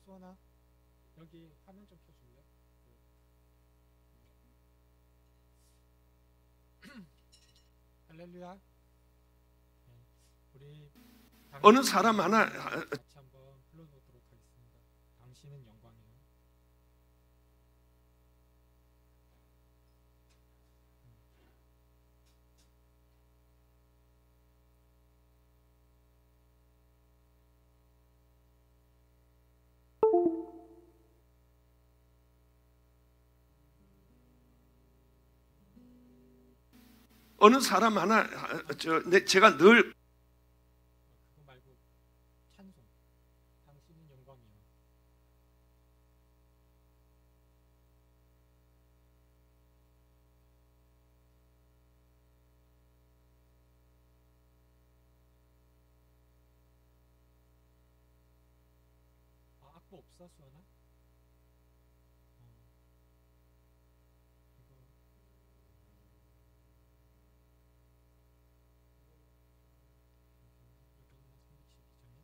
수원아, 여기 화면 좀 켜줄래? 할렐루야. 네, 우리 어느 사람 하나 같이 한번 불러보도록 하겠습니다. 당신은 영광이요. 어느 사람 하나 제가 늘 그거 말고 찬송. 당신은 영광이요. 악보 없어, 수원아? 이거 여기는 312장이야?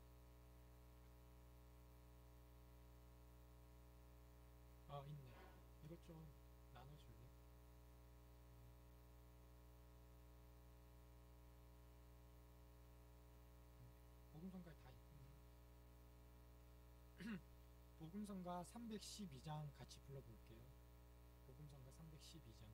있네. 이것 좀 나눠줄래? 복음성가에 다 있네. 복음성가 312장 같이 불러볼게요. 복음성가 312장.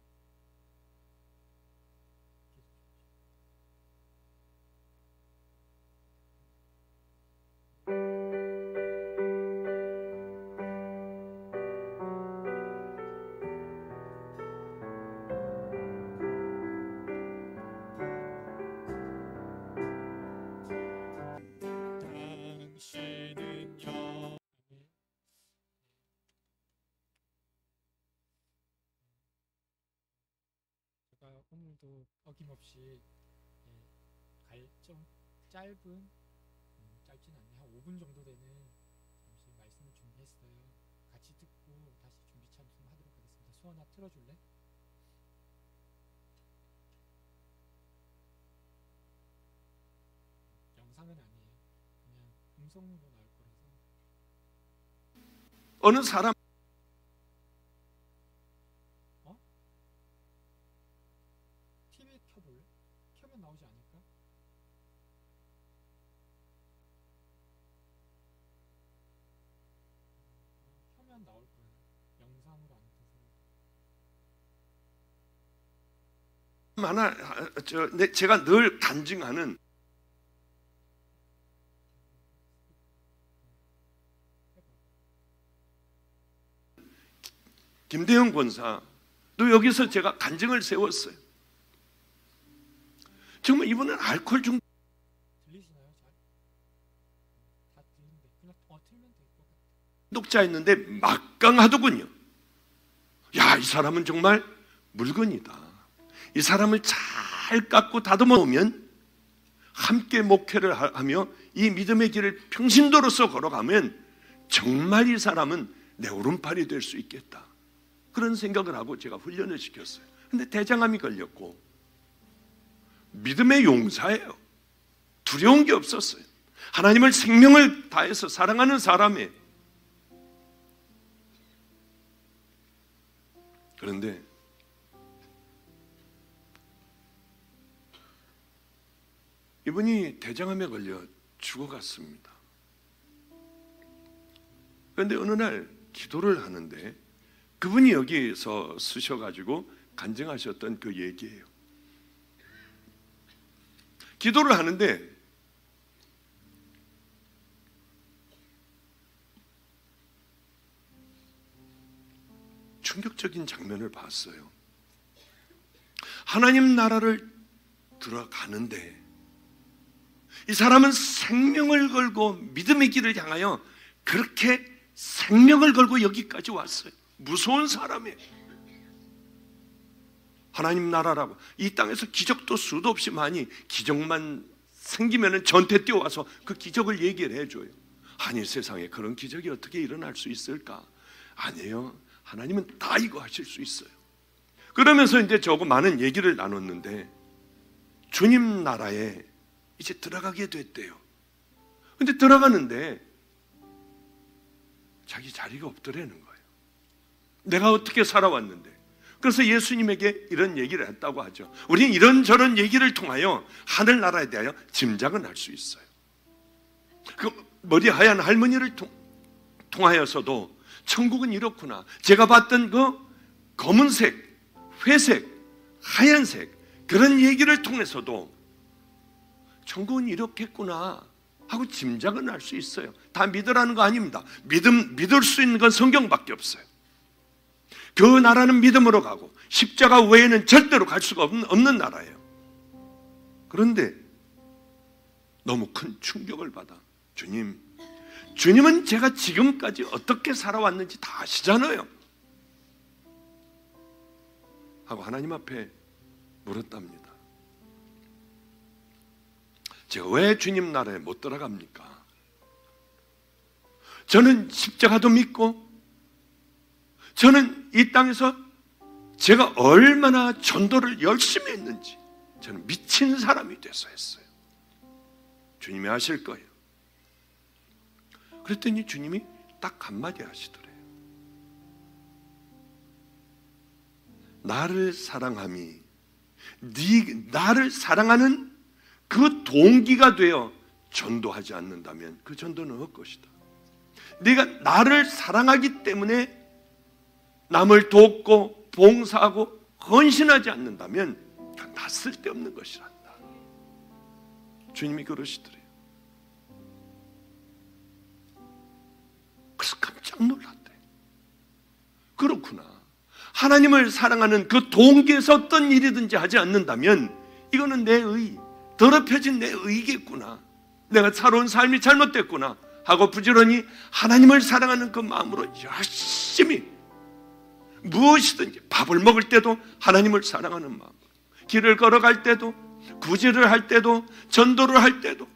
제가 오늘도 어김없이 좀 짧은, 짧진 않네. 한 5분 정도 되는 잠시 말씀을 준비했어요. 같이 듣고 다시 준비 찬송하도록 하겠습니다. 수원아, 틀어줄래? 영상은 아니에요. 그냥 음성으로 나올 거라서. 어느 사람 TV 켜볼래? 켜면 나오지 않을까? 켜면 나올 거야. 영상으로 안 떠서. 하나 제가 늘 간증하는 김대영 권사, 또 여기서 제가 간증을 세웠어요. 정말 이분은 알코올 들리시나요? 잘? 다 들리는데 그냥 틀면 될 것 같아. 중독자였는데 막강하더군요. 야, 이 사람은 정말 물건이다. 이 사람을 잘 깎고 다듬어 놓으면, 함께 목회를 하며 이 믿음의 길을 평신도로서 걸어가면 정말 이 사람은 내 오른팔이 될 수 있겠다. 그런 생각을 하고 제가 훈련을 시켰어요. 근데 대장암이 걸렸고, 믿음의 용사예요. 두려운 게 없었어요. 하나님을 생명을 다해서 사랑하는 사람이에요. 그런데 이분이 대장암에 걸려 죽어갔습니다. 그런데 어느 날 기도를 하는데 그분이 여기서 쓰셔가지고 간증하셨던 그 얘기예요. 기도를 하는데 충격적인 장면을 봤어요. 하나님 나라를 들어가는데 이 사람은 생명을 걸고 믿음의 길을 향하여 그렇게 생명을 걸고 여기까지 왔어요. 무서운 사람이에요. 하나님 나라라고 이 땅에서 기적도 수도 없이 많이, 기적만 생기면 전태 뛰어와서 그 기적을 얘기를 해줘요. 아니, 세상에 그런 기적이 어떻게 일어날 수 있을까? 아니에요. 하나님은 다 이거 하실 수 있어요. 그러면서 이제 저하고 많은 얘기를 나눴는데 주님 나라에 이제 들어가게 됐대요. 근데 들어가는데 자기 자리가 없더라는 거예요. 내가 어떻게 살아왔는데. 그래서 예수님에게 이런 얘기를 했다고 하죠. 우리는 이런저런 얘기를 통하여 하늘나라에 대하여 짐작은 할 수 있어요. 그 머리 하얀 할머니를 통하여서도 천국은 이렇구나. 제가 봤던 그 검은색, 회색, 하얀색 그런 얘기를 통해서도 천국은 이렇겠구나 하고 짐작은 할 수 있어요. 다 믿으라는 거 아닙니다. 믿을 수 있는 건 성경밖에 없어요. 그 나라는 믿음으로 가고 십자가 외에는 절대로 갈 수가 없는 나라예요. 그런데 너무 큰 충격을 받아. 주님은 제가 지금까지 어떻게 살아왔는지 다 아시잖아요 하고 하나님 앞에 물었답니다. 제가 왜 주님 나라에 못 들어갑니까? 저는 십자가도 믿고 저는 이 땅에서 제가 얼마나 전도를 열심히 했는지 저는 미친 사람이 돼서 했어요. 주님이 아실 거예요. 그랬더니 주님이 딱 한마디 하시더래요. 나를 사랑함이 나를 사랑하는 그 동기가 되어 전도하지 않는다면 그 전도는 헛것이다. 네가 나를 사랑하기 때문에 남을 돕고 봉사하고 헌신하지 않는다면 다 쓸데없는 것이란다. 주님이 그러시더래요. 그래서 깜짝 놀랐대. 그렇구나. 하나님을 사랑하는 그 동기에서 어떤 일이든지 하지 않는다면 이거는 내 의, 더럽혀진 내 의겠구나. 내가 살아온 삶이 잘못됐구나 하고 부지런히 하나님을 사랑하는 그 마음으로 열심히 무엇이든지 밥을 먹을 때도 하나님을 사랑하는 마음으로, 길을 걸어갈 때도, 구제를 할 때도, 전도를 할 때도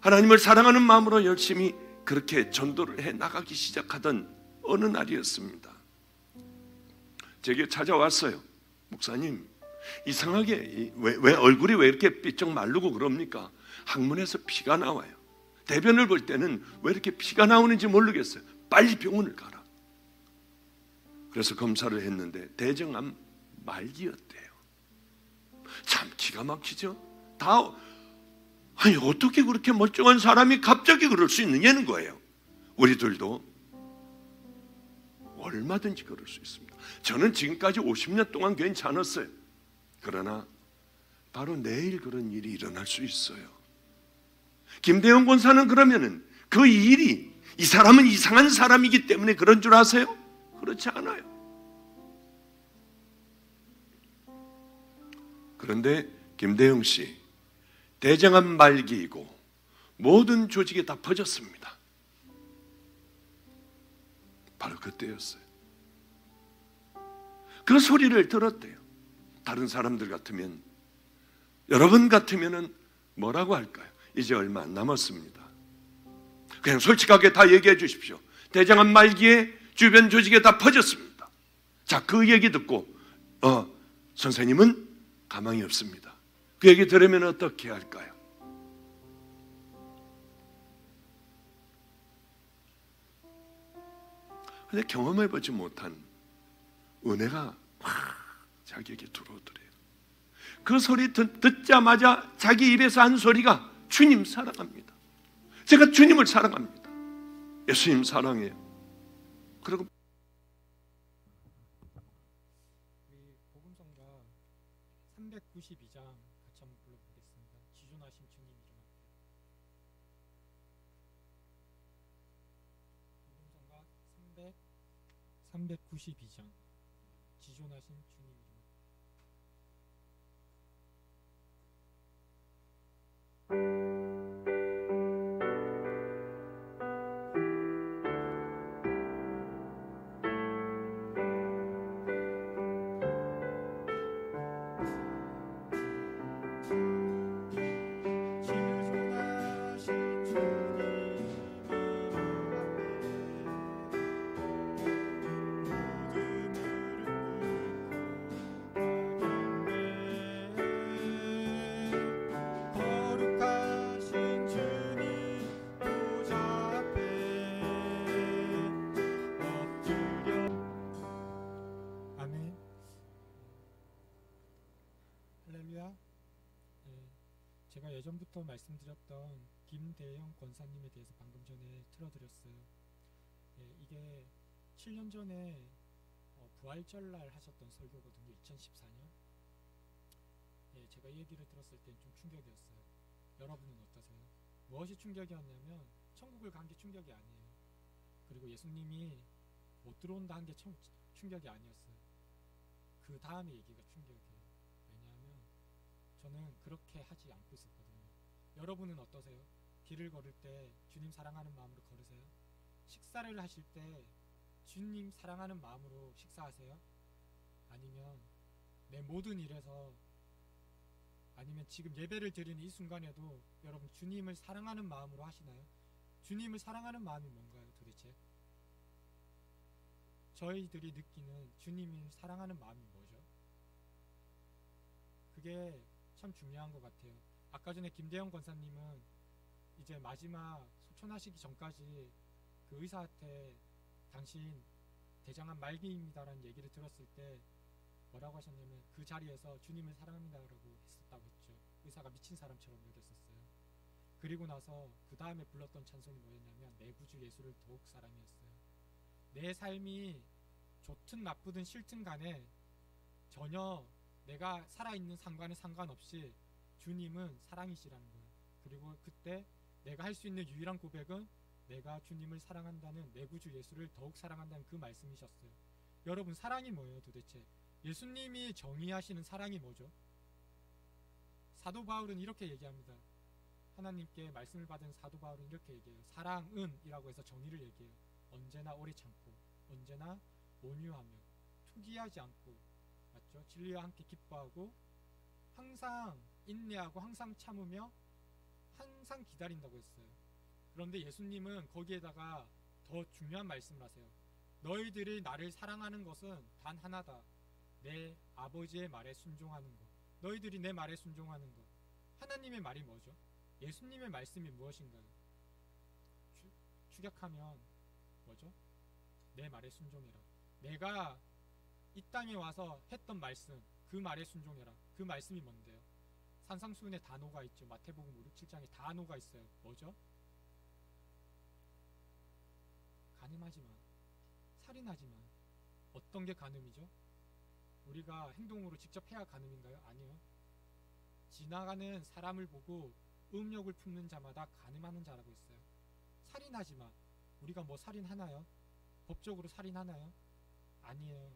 하나님을 사랑하는 마음으로 열심히 그렇게 전도를 해 나가기 시작하던 어느 날이었습니다. 제게 찾아왔어요. 목사님, 이상하게 왜 얼굴이 왜 이렇게 삐쩍 마르고 그럽니까? 항문에서 피가 나와요. 대변을 볼 때는 왜 이렇게 피가 나오는지 모르겠어요. 빨리 병원을 가라. 그래서 검사를 했는데 대정암 말기였대요. 참 기가 막히죠? 아니 어떻게 그렇게 멀쩡한 사람이 갑자기 그럴 수 있느냐는 거예요. 우리들도 얼마든지 그럴 수 있습니다. 저는 지금까지 50년 동안 괜찮았어요. 그러나 바로 내일 그런 일이 일어날 수 있어요. 김대영 권사는 그러면은 그 일이 이 사람은 이상한 사람이기 때문에 그런 줄 아세요? 그렇지 않아요. 그런데 김대영 씨 대장암 말기이고 모든 조직에 다 퍼졌습니다. 바로 그때였어요. 그 소리를 들었대요. 다른 사람들 같으면, 여러분 같으면은 뭐라고 할까요? 이제 얼마 안 남았습니다. 그냥 솔직하게 다 얘기해 주십시오. 대장암 말기에 주변 조직에 다 퍼졌습니다. 자, 그 얘기 듣고 선생님은 가망이 없습니다. 그 얘기 들으면 어떻게 할까요? 근데 경험해보지 못한 은혜가 확 자기에게 들어오더래요. 그 소리 듣자마자 자기 입에서 한 소리가 주님 사랑합니다. 제가 주님을 사랑합니다. 예수님 사랑해요. 그리고 우리 복음성가 392장 같이 한번 불러보겠습니다. 지존하신 주님 이름 앞에. 복음성가 392장 지존하신 주님 이름 앞에. 예전부터 말씀드렸던 김대영 권사님에 대해서 방금 전에 틀어드렸어요. 이게 7년 전에 부활절날 하셨던 설교거든요. 2014년. 제가 이 얘기를 들었을 땐 좀 충격이었어요. 여러분은 어떠세요? 무엇이 충격이었냐면 천국을 간 게 충격이 아니에요. 그리고 예수님이 못 들어온다 한 게 충격이 아니었어요. 그 다음에 얘기가 충격이에요. 왜냐하면 저는 그렇게 하지 않고 있었거든요. 여러분은 어떠세요? 길을 걸을 때 주님 사랑하는 마음으로 걸으세요? 식사를 하실 때 주님 사랑하는 마음으로 식사하세요? 아니면 내 모든 일에서, 아니면 지금 예배를 드리는 이 순간에도 여러분 주님을 사랑하는 마음으로 하시나요? 주님을 사랑하는 마음이 뭔가요, 도대체? 저희들이 느끼는 주님을 사랑하는 마음이 뭐죠? 그게 참 중요한 것 같아요. 아까 전에 김대영 권사님은 이제 마지막 소천하시기 전까지 그 의사한테 당신 대장암 말기입니다라는 얘기를 들었을 때 뭐라고 하셨냐면 그 자리에서 주님을 사랑합니다라고 했었다고 했죠. 의사가 미친 사람처럼 여겼었어요. 그리고 나서 그 다음에 불렀던 찬송이 뭐였냐면 내 구주 예수를 더욱 사랑했어요. 내 삶이 좋든 나쁘든 싫든 간에 전혀 내가 살아있는 상관에 상관없이 주님은 사랑이시라는 거예요. 그리고 그때 내가 할 수 있는 유일한 고백은 내가 주님을 사랑한다는, 내 구주 예수를 더욱 사랑한다는 그 말씀이셨어요. 여러분, 사랑이 뭐예요 도대체? 예수님이 정의하시는 사랑이 뭐죠? 사도 바울은 이렇게 얘기합니다. 하나님께 말씀을 받은 사도 바울은 이렇게 얘기해요. 사랑은 이라고 해서 정의를 얘기해요. 언제나 오래 참고, 언제나 온유하며, 투기하지 않고, 맞죠? 진리와 함께 기뻐하고, 항상 인내하고, 항상 참으며, 항상 기다린다고 했어요. 그런데 예수님은 거기에다가 더 중요한 말씀을 하세요. 너희들이 나를 사랑하는 것은 단 하나다. 내 아버지의 말에 순종하는 것. 너희들이 내 말에 순종하는 것. 하나님의 말이 뭐죠? 예수님의 말씀이 무엇인가요? 축약하면 뭐죠? 내 말에 순종해라. 내가 이 땅에 와서 했던 말씀, 그 말에 순종해라. 그 말씀이 뭔데요? 산상수훈의 단어가 있죠. 마태복음 5, 6, 7장에 단어가 있어요. 뭐죠? 간음하지 마. 살인하지 마. 어떤 게 간음이죠? 우리가 행동으로 직접 해야 간음인가요? 아니요. 지나가는 사람을 보고 음욕을 품는 자마다 간음하는 자라고 했어요. 살인하지 마. 우리가 뭐 살인하나요? 법적으로 살인하나요? 아니에요.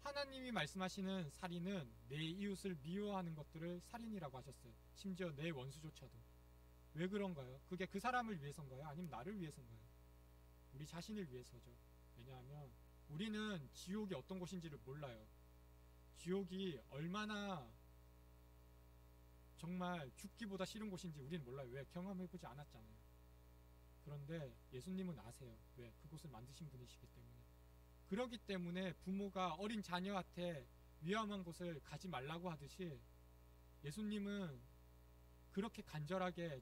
하나님이 말씀하시는 살인은 내 이웃을 미워하는 것들을 살인이라고 하셨어요. 심지어 내 원수조차도. 왜 그런가요? 그게 그 사람을 위해서인가요? 아니면 나를 위해서인가요? 우리 자신을 위해서죠. 왜냐하면 우리는 지옥이 어떤 곳인지를 몰라요. 지옥이 얼마나 정말 죽기보다 싫은 곳인지 우리는 몰라요. 왜? 경험해보지 않았잖아요. 그런데 예수님은 아세요. 왜? 그곳을 만드신 분이시기 때문에. 그렇기 때문에 부모가 어린 자녀한테 위험한 곳을 가지 말라고 하듯이 예수님은 그렇게 간절하게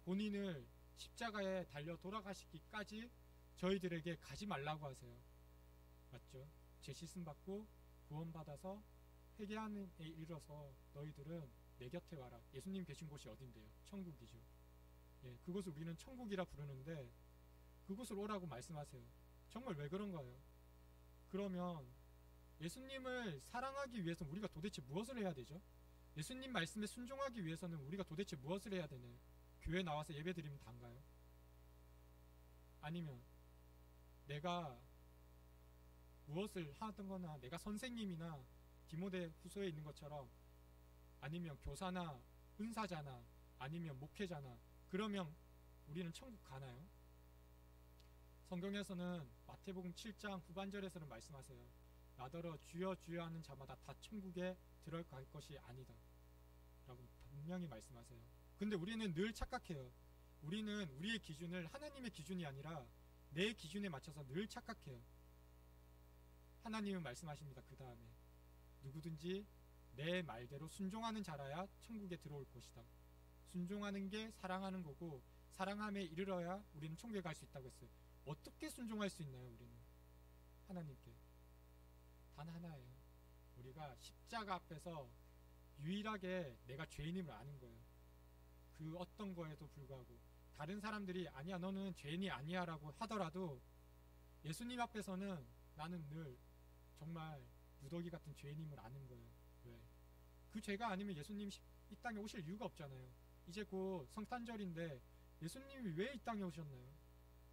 본인을 십자가에 달려 돌아가시기까지 저희들에게 가지 말라고 하세요. 맞죠? 죄 씻음 받고 구원받아서 회개하는 에 이르러서 너희들은 내 곁에 와라. 예수님 계신 곳이 어딘데요? 천국이죠. 예, 그곳을 우리는 천국이라 부르는데 그곳을 오라고 말씀하세요. 정말 왜 그런가요? 그러면 예수님을 사랑하기 위해서는 우리가 도대체 무엇을 해야 되죠? 예수님 말씀에 순종하기 위해서는 우리가 도대체 무엇을 해야 되나요? 교회 나와서 예배 드리면 단가요? 아니면 내가 무엇을 하던 거나 내가 선생님이나 디모데 후서에 있는 것처럼 아니면 교사나 은사자나 아니면 목회자나 그러면 우리는 천국 가나요? 성경에서는 마태복음 7장 후반절에서는 말씀하세요. 나더러 주여 주여 하는 자마다 다 천국에 들어갈 것이 아니다 라고 분명히 말씀하세요. 근데 우리는 늘 착각해요. 우리는 우리의 기준을 하나님의 기준이 아니라 내 기준에 맞춰서 늘 착각해요. 하나님은 말씀하십니다. 그 다음에 누구든지 내 말대로 순종하는 자라야 천국에 들어올 것이다. 순종하는 게 사랑하는 거고 사랑함에 이르러야 우리는 천국에 갈 수 있다고 했어요. 어떻게 순종할 수 있나요? 우리는 하나님께 단 하나예요. 우리가 십자가 앞에서 유일하게 내가 죄인임을 아는 거예요. 그 어떤 거에도 불구하고 다른 사람들이 아니야 너는 죄인이 아니야 라고 하더라도 예수님 앞에서는 나는 늘 정말 누더기 같은 죄인임을 아는 거예요. 왜? 그 죄가 아니면 예수님 이 땅에 오실 이유가 없잖아요. 이제 곧 성탄절인데 예수님이 왜 이 땅에 오셨나요?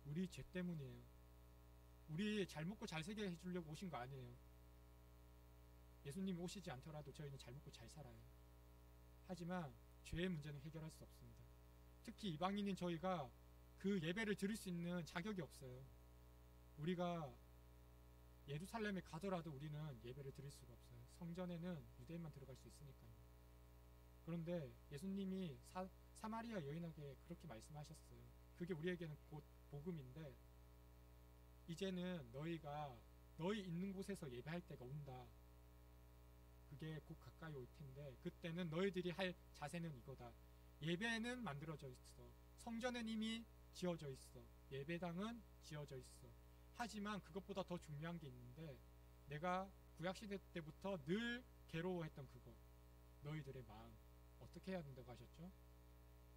우리 죄 때문이에요. 우리 잘 먹고 잘 살게 해주려고 오신 거 아니에요. 예수님이 오시지 않더라도 저희는 잘 먹고 잘 살아요. 하지만 죄의 문제는 해결할 수 없습니다. 특히 이방인인 저희가 그 예배를 드릴 수 있는 자격이 없어요. 우리가 예루살렘에 가더라도 우리는 예배를 드릴 수가 없어요. 성전에는 유대인만 들어갈 수 있으니까요. 그런데 예수님이 사마리아 여인에게 그렇게 말씀하셨어요. 그게 우리에게는 곧 복음인데 이제는 너희가 너희 있는 곳에서 예배할 때가 온다. 그게 곧 가까이 올 텐데 그때는 너희들이 할 자세는 이거다. 예배는 만들어져 있어. 성전은 이미 지어져 있어. 예배당은 지어져 있어. 하지만 그것보다 더 중요한 게 있는데 내가 구약시대 때부터 늘 괴로워했던 그거, 너희들의 마음 어떻게 해야 된다고 하셨죠?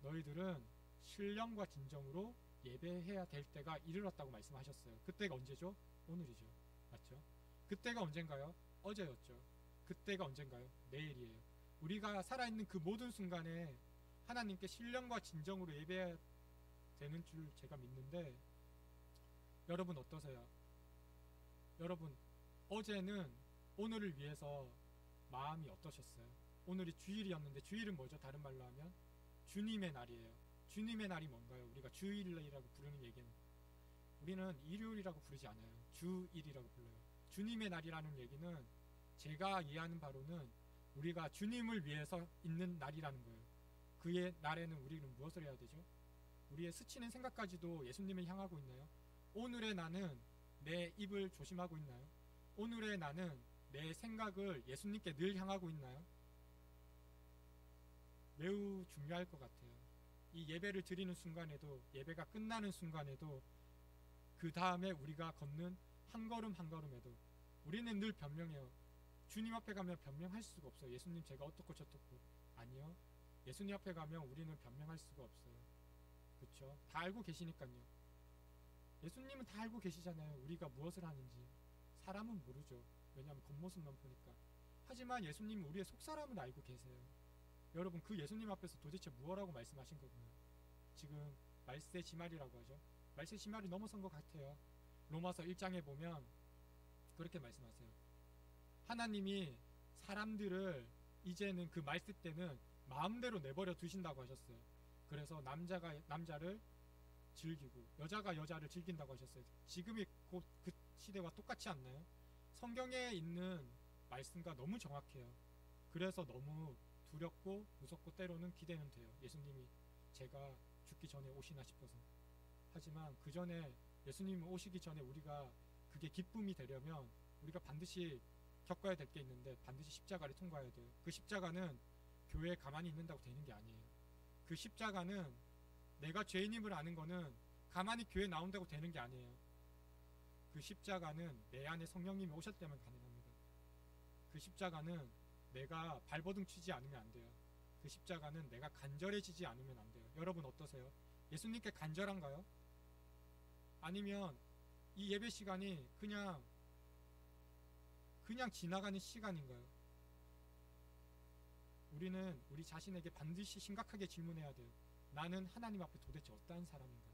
너희들은 신령과 진정으로 예배해야 될 때가 이르렀다고 말씀하셨어요. 그때가 언제죠? 오늘이죠. 맞죠? 그때가 언젠가요? 어제였죠. 그때가 언젠가요? 내일이에요. 우리가 살아있는 그 모든 순간에 하나님께 신령과 진정으로 예배해야 되는 줄 제가 믿는데 여러분 어떠세요? 여러분 어제는 오늘을 위해서 마음이 어떠셨어요? 오늘이 주일이었는데 주일은 뭐죠? 다른 말로 하면 주님의 날이에요. 주님의 날이 뭔가요? 우리가 주일이라고 부르는 얘기는 우리는 일요일이라고 부르지 않아요. 주일이라고 불러요. 주님의 날이라는 얘기는 제가 이해하는 바로는 우리가 주님을 위해서 있는 날이라는 거예요. 그의 날에는 우리는 무엇을 해야 되죠? 우리의 스치는 생각까지도 예수님을 향하고 있나요? 오늘의 나는 내 입을 조심하고 있나요? 오늘의 나는 내 생각을 예수님께 늘 향하고 있나요? 매우 중요할 것 같아요. 이 예배를 드리는 순간에도 예배가 끝나는 순간에도 그 다음에 우리가 걷는 한 걸음 한 걸음에도 우리는 늘 변명해요. 주님 앞에 가면 변명할 수가 없어요. 예수님 제가 어떻고 저떻고. 아니요. 예수님 앞에 가면 우리는 변명할 수가 없어요. 그렇죠? 다 알고 계시니까요. 예수님은 다 알고 계시잖아요. 우리가 무엇을 하는지. 사람은 모르죠. 왜냐하면 겉모습만 보니까. 하지만 예수님은 우리의 속사람을 알고 계세요. 여러분 그 예수님 앞에서 도대체 무엇라고 말씀하신 거구나. 지금 말세 지말이라고 하죠. 말세 지말이 넘어선 것 같아요. 로마서 1장에 보면 그렇게 말씀하세요. 하나님이 사람들을 이제는 그 말세 때는 마음대로 내버려 두신다고 하셨어요. 그래서 남자가 남자를 즐기고 여자가 여자를 즐긴다고 하셨어요. 지금이 곧 그 시대와 똑같지 않나요? 성경에 있는 말씀과 너무 정확해요. 그래서 너무 두렵고 무섭고 때로는 기대는 돼요. 예수님이 제가 죽기 전에 오시나 싶어서. 하지만 그 전에 예수님이 오시기 전에 우리가 그게 기쁨이 되려면 우리가 반드시 겪어야 될 게 있는데 반드시 십자가를 통과해야 돼요. 그 십자가는 교회에 가만히 있는다고 되는 게 아니에요. 그 십자가는 내가 죄인임을 아는 거는 가만히 교회에 나온다고 되는 게 아니에요. 그 십자가는 내 안에 성령님이 오셨다면 가능합니다. 그 십자가는 내가 발버둥 치지 않으면 안 돼요. 그 십자가는 내가 간절해지지 않으면 안 돼요. 여러분 어떠세요? 예수님께 간절한가요? 아니면 이 예배 시간이 그냥 지나가는 시간인가요? 우리는 우리 자신에게 반드시 심각하게 질문해야 돼요. 나는 하나님 앞에 도대체 어떠한 사람인가?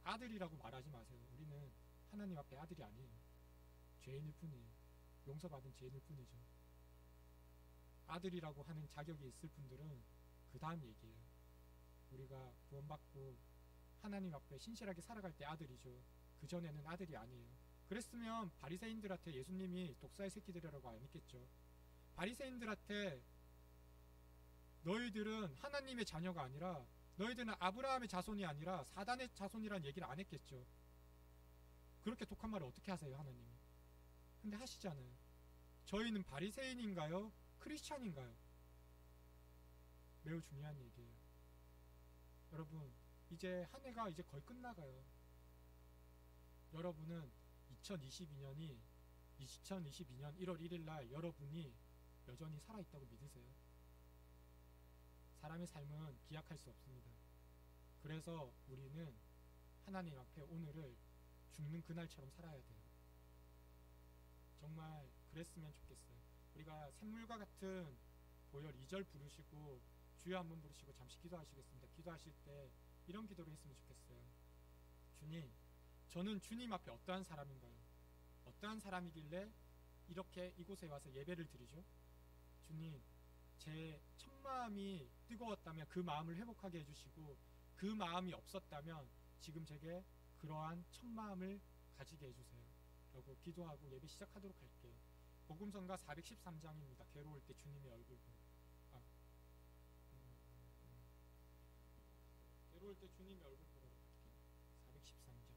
아들이라고 말하지 마세요. 우리는 하나님 앞에 아들이 아니에요. 죄인일 뿐이에요. 용서받은 죄인일 뿐이죠. 아들이라고 하는 자격이 있을 분들은 그 다음 얘기예요. 우리가 구원받고 하나님 앞에 신실하게 살아갈 때 아들이죠. 그 전에는 아들이 아니에요. 그랬으면 바리새인들한테 예수님이 독사의 새끼들이라고 안 했겠죠. 바리새인들한테 너희들은 하나님의 자녀가 아니라 너희들은 아브라함의 자손이 아니라 사단의 자손이라는 얘기를 안 했겠죠. 그렇게 독한 말을 어떻게 하세요, 하나님이? 근데 하시잖아요. 저희는 바리새인인가요? 크리스찬인가요? 매우 중요한 얘기예요. 여러분 이제 한 해가 이제 거의 끝나가요. 여러분은 2022년 1월 1일 날 여러분이 여전히 살아있다고 믿으세요? 사람의 삶은 기약할 수 없습니다. 그래서 우리는 하나님 앞에 오늘을 죽는 그날처럼 살아야 돼요. 정말 그랬으면 좋겠어요. 우리가 샘물과 같은 보혈 2절 부르시고 주여 한번 부르시고 잠시 기도하시겠습니다. 기도하실 때 이런 기도를 했으면 좋겠어요. 주님, 저는 주님 앞에 어떠한 사람인가요? 어떠한 사람이길래 이렇게 이곳에 와서 예배를 드리죠? 주님, 제 첫마음이 뜨거웠다면 그 마음을 회복하게 해주시고, 그 마음이 없었다면 지금 제게 그러한 첫마음을 가지게 해주세요 라고 기도하고 예배 시작하도록 할게요. 복음성가 413장입니다. 괴로울 때 주님의 얼굴 보라. 괴로울 때 주님의 얼굴 보라. 413장.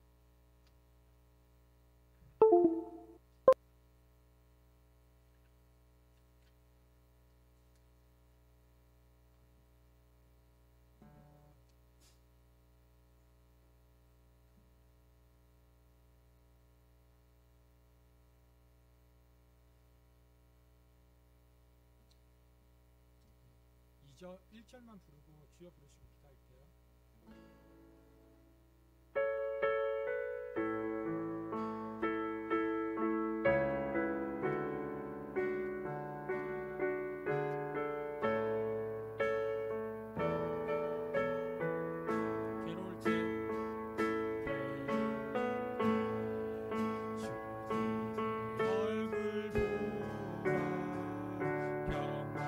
저 1절만 부르고 주여 부르시고 기도할게요. 괴로울 때 얼굴 보라 평화의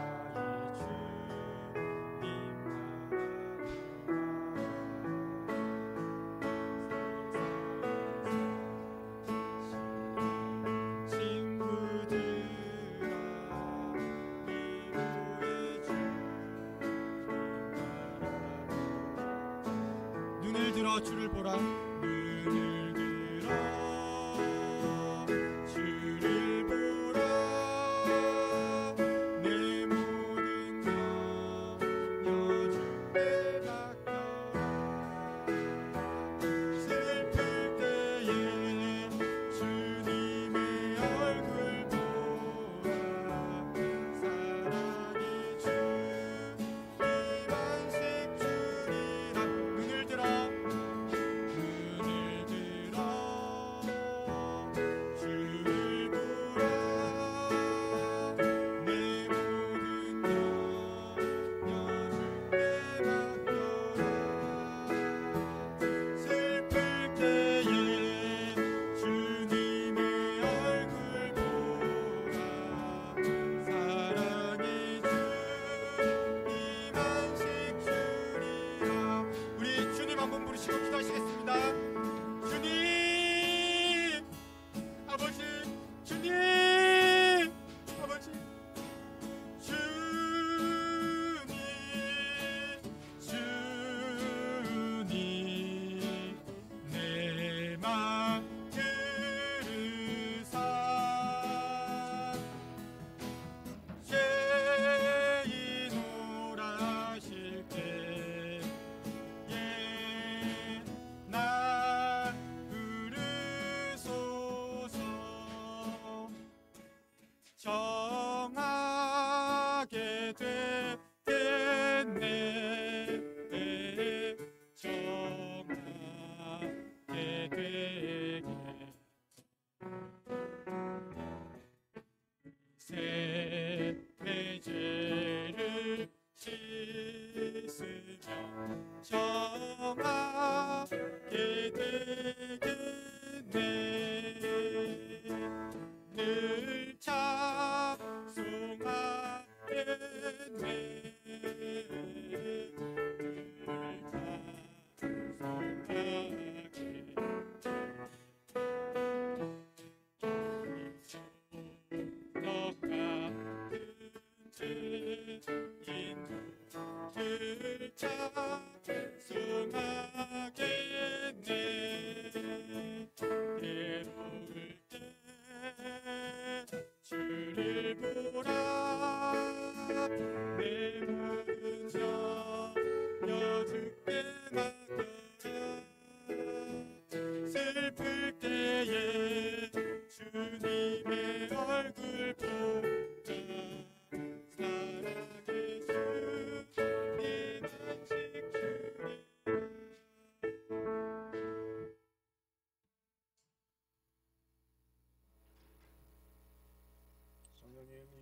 눈을 들어 주를 보라. 눈을 들어 주를 보라. 내 모든 염려 주를 맡겨라. 슬플 때에 주님의 얼굴 보라. 사랑이 주 이만식 주리라. 눈을 들어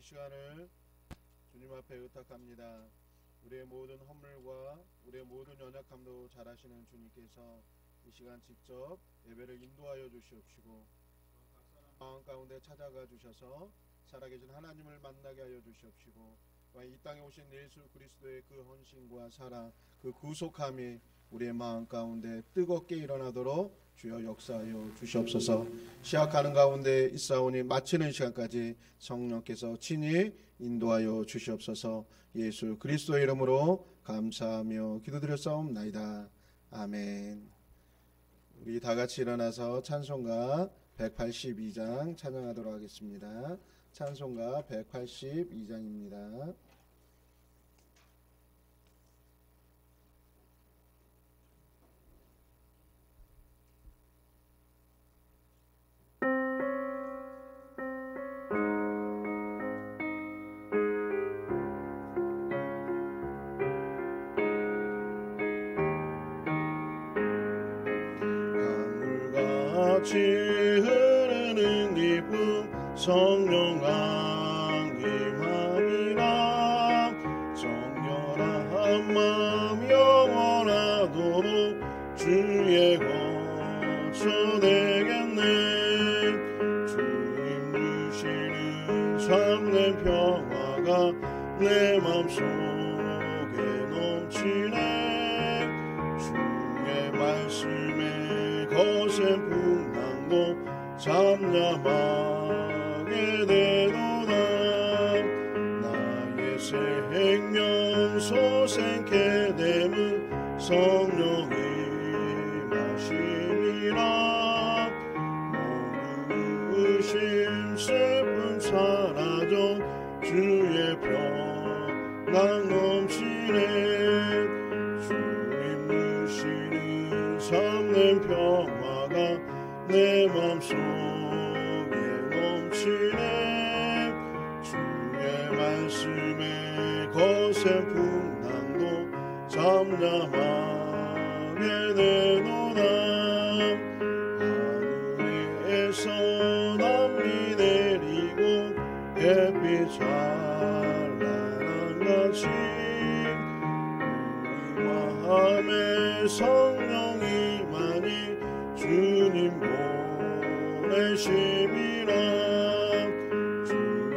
시간을 주님 앞에 의탁합니다. 우리의 모든 허물과 우리의 모든 연약함도 잘 아시는 주님께서 이 시간 직접 예배를 인도하여 주시옵시고 마음 가운데 찾아가 주셔서 살아계신 하나님을 만나게 하여 주시옵시고 이 땅에 오신 예수 그리스도의 그 헌신과 사랑, 그 구속함이 우리의 마음 가운데 뜨겁게 일어나도록 주여 역사하여 주시옵소서. 시작하는 가운데 있사오니 마치는 시간까지 성령께서 친히 인도하여 주시옵소서. 예수 그리스도의 이름으로 감사하며 기도드렸사옵나이다. 아멘. 우리 다같이 일어나서 찬송가 182장 찬양하도록 하겠습니다. 찬송가 182장입니다. 강물같이 흐르는 기쁨 성령 강림하리라. 정결한 마음 영원하도록 주의 거처 되겠네. 주님 주시는 참된 평화가 내 맘속에 넘치네. 주의 말씀에 거센 풍랑도 잠잠하게 되도다. 나의 생명 솟게 됨은 성령이 마시니라. 모든 의심 슬픔 사라져 주의 평강 넘치네. 주님 주시는 참된 평화가 내 맘속에 넘치네. 주의 말씀에 거센 풍랑도 잠잠하게 되도다. 하늘에서 남이 내리고 햇빛 찬란한 같이 우리 마음에 성령이 많이 주님 보내심이라. 주님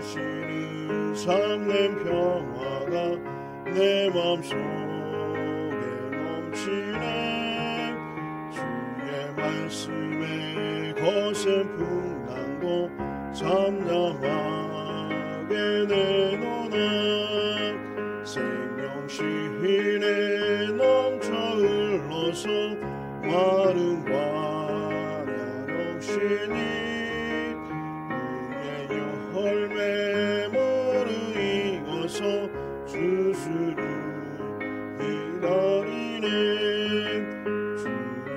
주시는 참된 평화가 내 맘속에 넘치네. 주의 말씀에 거센 풍랑도 잠잠하게 되도다. 생명시내 넘쳐 흘러서 마른 광야 역시니 은혜의 열매 무르익어서 주수를 기다리네. 주님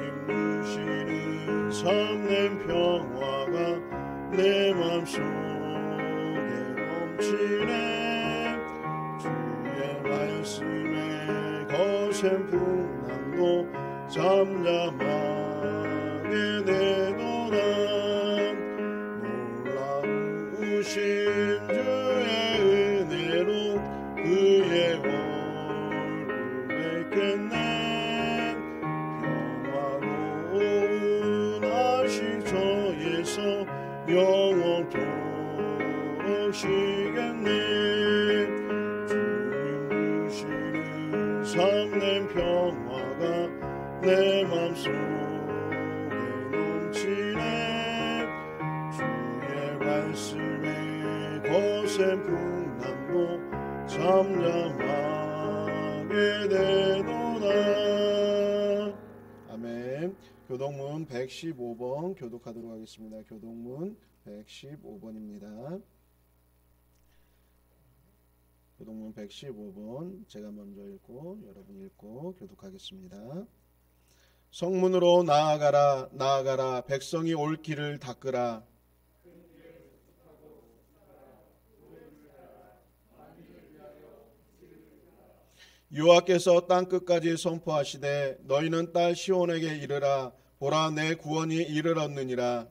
주시는 참된 평화가 내 맘속에 넘치네. 주의 말씀에 거센 풍랑도 잠잠하게 되도다. 놀라우신 주의 은혜로 그의 얼굴 뵙겠네. 평화로운 안식처에서 영원토록 쉬겠네. 주님 주시는 참된 평화가 내 맘속에 넘치네. 주의 말씀에 거센 풍랑도 잠잠하게 되도다. 아멘. 교동문 115번 교독하도록 하겠습니다. 교동문 115번입니다. 교동문 115번 제가 먼저 읽고 여러분 읽고 교독하겠습니다. 성문으로 나아가라 나아가라. 백성이 올 길을 닦으라. 여호와께서 땅끝까지 선포하시되 너희는 딸 시온에게 이르라. 보라 내 구원이 이르렀느니라.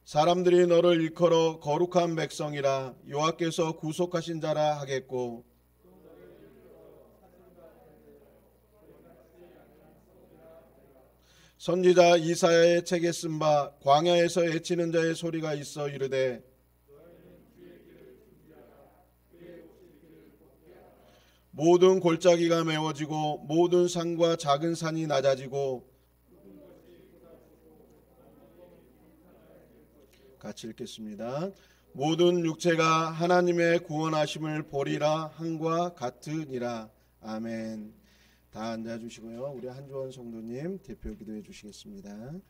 사람들이 너를 일컬어 거룩한 백성이라 여호와께서 구속하신 자라 하겠고 선지자 이사야의 책에 쓴 바 광야에서 애치는 자의 소리가 있어 이르되 모든 골짜기가 메워지고 모든 산과 작은 산이 낮아지고 같이 읽겠습니다. 모든 육체가 하나님의 구원하심을 보리라 함과 같으니라. 아멘. 다 앉아주시고요. 우리 한주원 성도님 대표 기도해 주시겠습니다.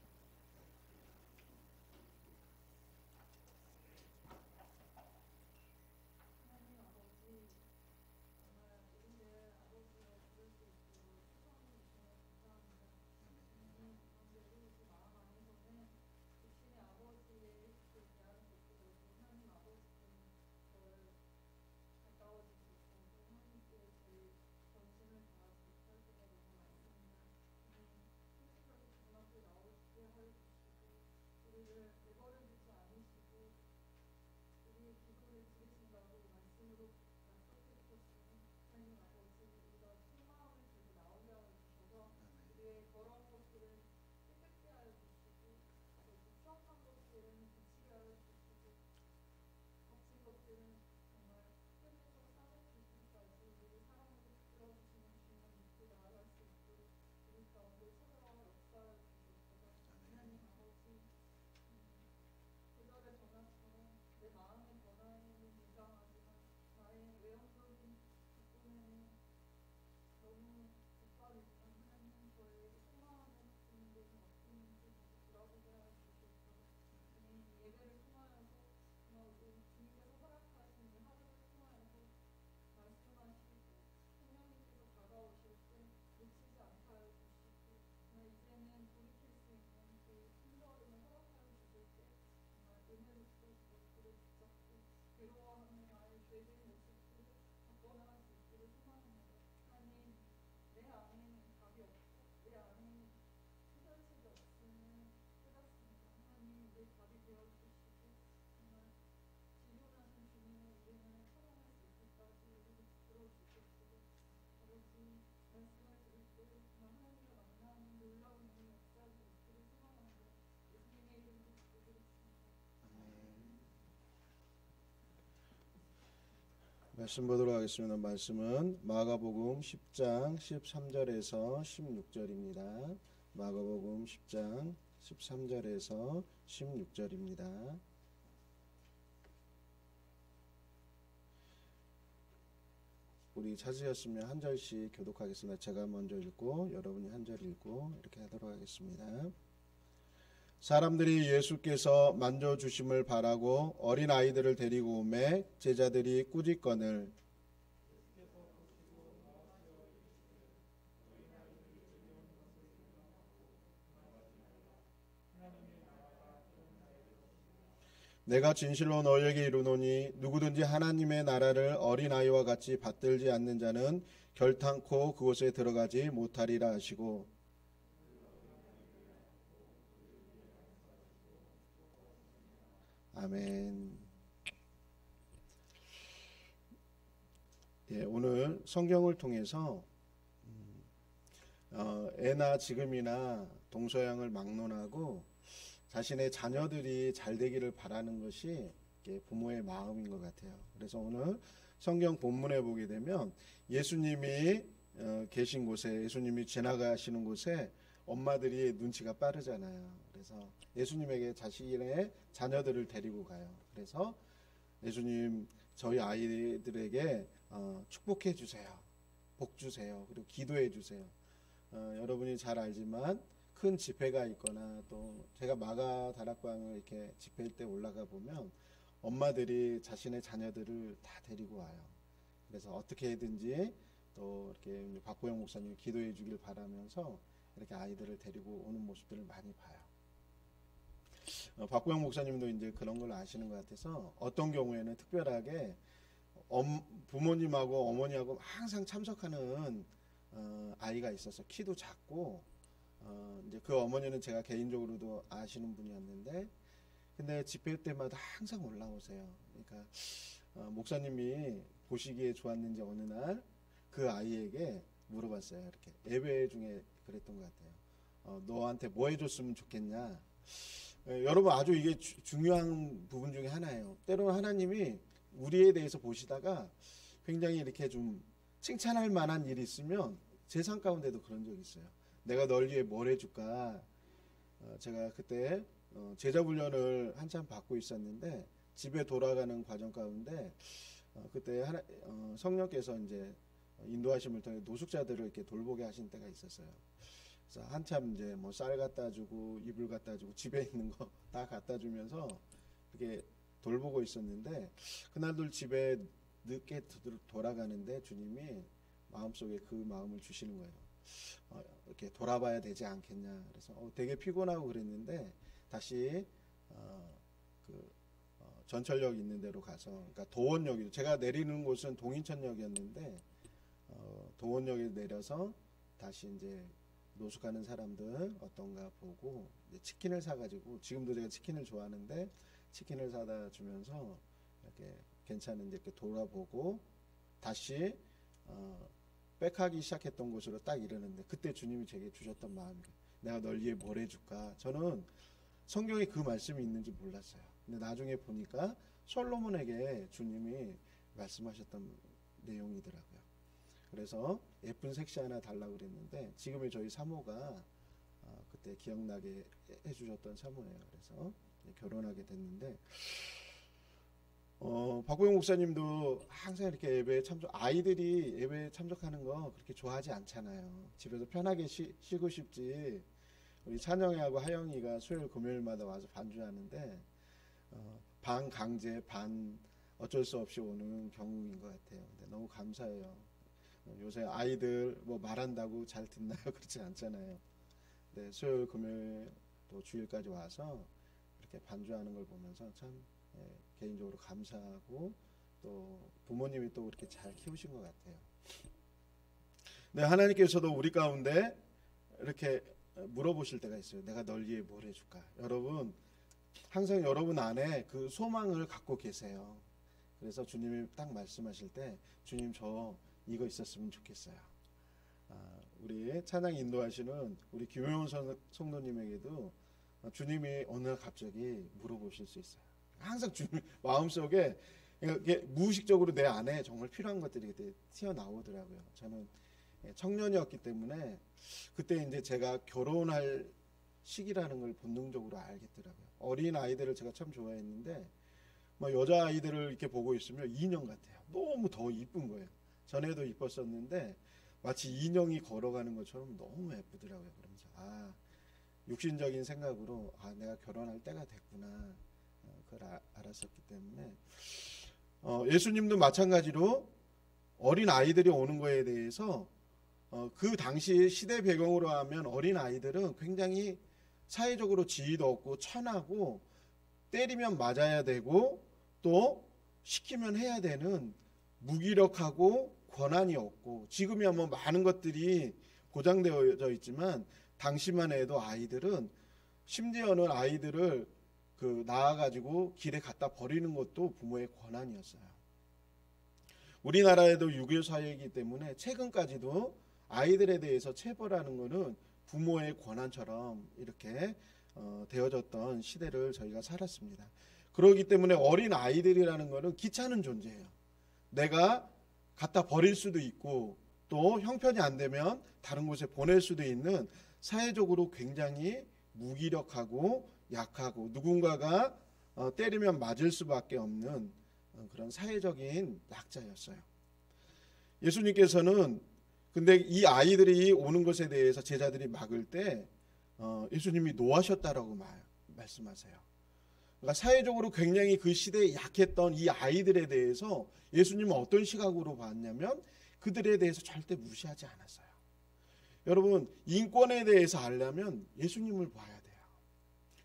말씀 보도록 하겠습니다. 말씀은 마가복음 10장 13절에서 16절입니다. 마가복음 10장 13절에서 16절입니다. 우리 찾으셨으면 한 절씩 교독하겠습니다. 제가 먼저 읽고 여러분이 한 절 읽고 이렇게 하도록 하겠습니다. 사람들이 예수께서 만져주심을 바라고 어린 아이들을 데리고 오매 제자들이 꾸짖거늘 내가 진실로 너희에게 이르노니 누구든지 하나님의 나라를 어린아이와 같이 받들지 않는 자는 결탄코 그곳에 들어가지 못하리라 하시고 아멘. 예, 오늘 성경을 통해서 애나 지금이나 동서양을 막론하고 자신의 자녀들이 잘 되기를 바라는 것이 부모의 마음인 것 같아요. 그래서 오늘 성경 본문에 보게 되면 예수님이 계신 곳에, 예수님이 지나가시는 곳에 엄마들이 눈치가 빠르잖아요. 그래서 예수님에게 자신의 자녀들을 데리고 가요. 그래서 예수님 저희 아이들에게 축복해 주세요. 복 주세요. 그리고 기도해 주세요. 여러분이 잘 알지만 큰 집회가 있거나 또 제가 마가 다락방을 이렇게 집회일 때 올라가 보면 엄마들이 자신의 자녀들을 다 데리고 와요. 그래서 어떻게든지 또 이렇게 박보영 목사님이 기도해 주길 바라면서 이렇게 아이들을 데리고 오는 모습들을 많이 봐요. 박보영 목사님도 이제 그런 걸 아시는 것 같아서 어떤 경우에는 특별하게 부모님하고 어머니하고 항상 참석하는 아이가 있어서 키도 작고 이제 그 어머니는 제가 개인적으로도 아시는 분이었는데 근데 집회 때마다 항상 올라오세요. 그러니까 목사님이 보시기에 좋았는지 어느 날 그 아이에게 물어봤어요. 이렇게 예배 중에 그랬던 것 같아요. 너한테 뭐 해줬으면 좋겠냐. 여러분 아주 이게 중요한 부분 중에 하나예요. 때로는 하나님이 우리에 대해서 보시다가 굉장히 이렇게 좀 칭찬할 만한 일이 있으면 제 삶 가운데도 그런 적이 있어요. 내가 널 위해 뭘 해줄까. 제가 그때 제자훈련을 한참 받고 있었는데 집에 돌아가는 과정 가운데 그때 성령께서 이제 인도하심을 통해 노숙자들을 이렇게 돌보게 하신 때가 있었어요. 그래서 한참 이제 뭐 쌀 갖다 주고 이불 갖다 주고 집에 있는 거 다 갖다 주면서 이렇게 돌보고 있었는데 그날들 집에 늦게 돌아가는데 주님이 마음속에 그 마음을 주시는 거예요. 이렇게 돌아봐야 되지 않겠냐. 그래서 되게 피곤하고 그랬는데 다시 전철역 있는 데로 가서, 그러니까 도원역이, 제가 내리는 곳은 동인천역이었는데 도원역에 내려서 다시 이제 노숙하는 사람들 어떤가 보고 이제 치킨을 사가지고, 지금도 제가 치킨을 좋아하는데 치킨을 사다 주면서 이렇게 괜찮은지 이렇게 돌아보고 다시 백하기 시작했던 곳으로 딱 이르는데 그때 주님이 제게 주셨던 마음이, 내가 널 위해 뭘 해줄까. 저는 성경에 그 말씀이 있는지 몰랐어요. 근데 나중에 보니까 솔로몬에게 주님이 말씀하셨던 내용이더라고요. 그래서 예쁜 색시 하나 달라고 그랬는데 지금의 저희 사모가 그때 기억나게 해주셨던 사모예요. 그래서 결혼하게 됐는데 박보영 목사님도 항상 이렇게 예배에 아이들이 예배에 참석하는 거 그렇게 좋아하지 않잖아요. 집에서 편하게 쉬고 싶지. 우리 찬영이하고 하영이가 수요일 금요일마다 와서 반주하는데 반 강제 반 어쩔 수 없이 오는 경우인 것 같아요. 근데 너무 감사해요. 요새 아이들 뭐 말한다고 잘 듣나요? 그렇지 않잖아요. 근데 수요일 금요일 또 주일까지 와서 이렇게 반주하는 걸 보면서 참 개인적으로 감사하고 또 부모님이 또 그렇게 잘 키우신 것 같아요. 네, 하나님께서도 우리 가운데 이렇게 물어보실 때가 있어요. 내가 널 위해 뭘 해줄까? 여러분 항상 여러분 안에 그 소망을 갖고 계세요. 그래서 주님이 딱 말씀하실 때 주님 저 이거 있었으면 좋겠어요. 우리 찬양 인도하시는 우리 김효원 성도님에게도 주님이 어느 날 갑자기 물어보실 수 있어요. 항상 주님 마음속에 무의식적으로 내 안에 정말 필요한 것들이 그때 튀어나오더라고요. 저는 청년이었기 때문에 그때 이제 제가 결혼할 시기라는 걸 본능적으로 알겠더라고요. 어린 아이들을 제가 참 좋아했는데 여자 아이들을 이렇게 보고 있으면 인형 같아요. 너무 더 이쁜 거예요. 전에도 이뻤었는데 마치 인형이 걸어가는 것처럼 너무 예쁘더라고요. 그러면서 육신적인 생각으로 내가 결혼할 때가 됐구나. 그걸 알았었기 때문에 예수님도 마찬가지로 어린 아이들이 오는 거에 대해서 그 당시 시대 배경으로 하면 어린 아이들은 굉장히 사회적으로 지위도 없고 천하고 때리면 맞아야 되고 또 시키면 해야 되는 무기력하고 권한이 없고, 지금이야 뭐 많은 것들이 보장되어져 있지만 당시만 해도 아이들은, 심지어는 아이들을 낳아가지고 길에 갖다 버리는 것도 부모의 권한이었어요. 우리나라에도 6.25 사회이기 때문에 최근까지도 아이들에 대해서 체벌하는 것은 부모의 권한처럼 이렇게 되어졌던 시대를 저희가 살았습니다. 그렇기 때문에 어린 아이들이라는 것은 귀찮은 존재예요. 내가 갖다 버릴 수도 있고 또 형편이 안 되면 다른 곳에 보낼 수도 있는 사회적으로 굉장히 무기력하고 약하고 누군가가 때리면 맞을 수밖에 없는 그런 사회적인 약자였어요. 예수님께서는 근데 이 아이들이 오는 것에 대해서 제자들이 막을 때 예수님이 노하셨다라고 말씀하세요. 그러니까 사회적으로 굉장히 그 시대에 약했던 이 아이들에 대해서 예수님은 어떤 시각으로 봤냐면 그들에 대해서 절대 무시하지 않았어요. 여러분 인권에 대해서 알려면 예수님을 봐야 돼요.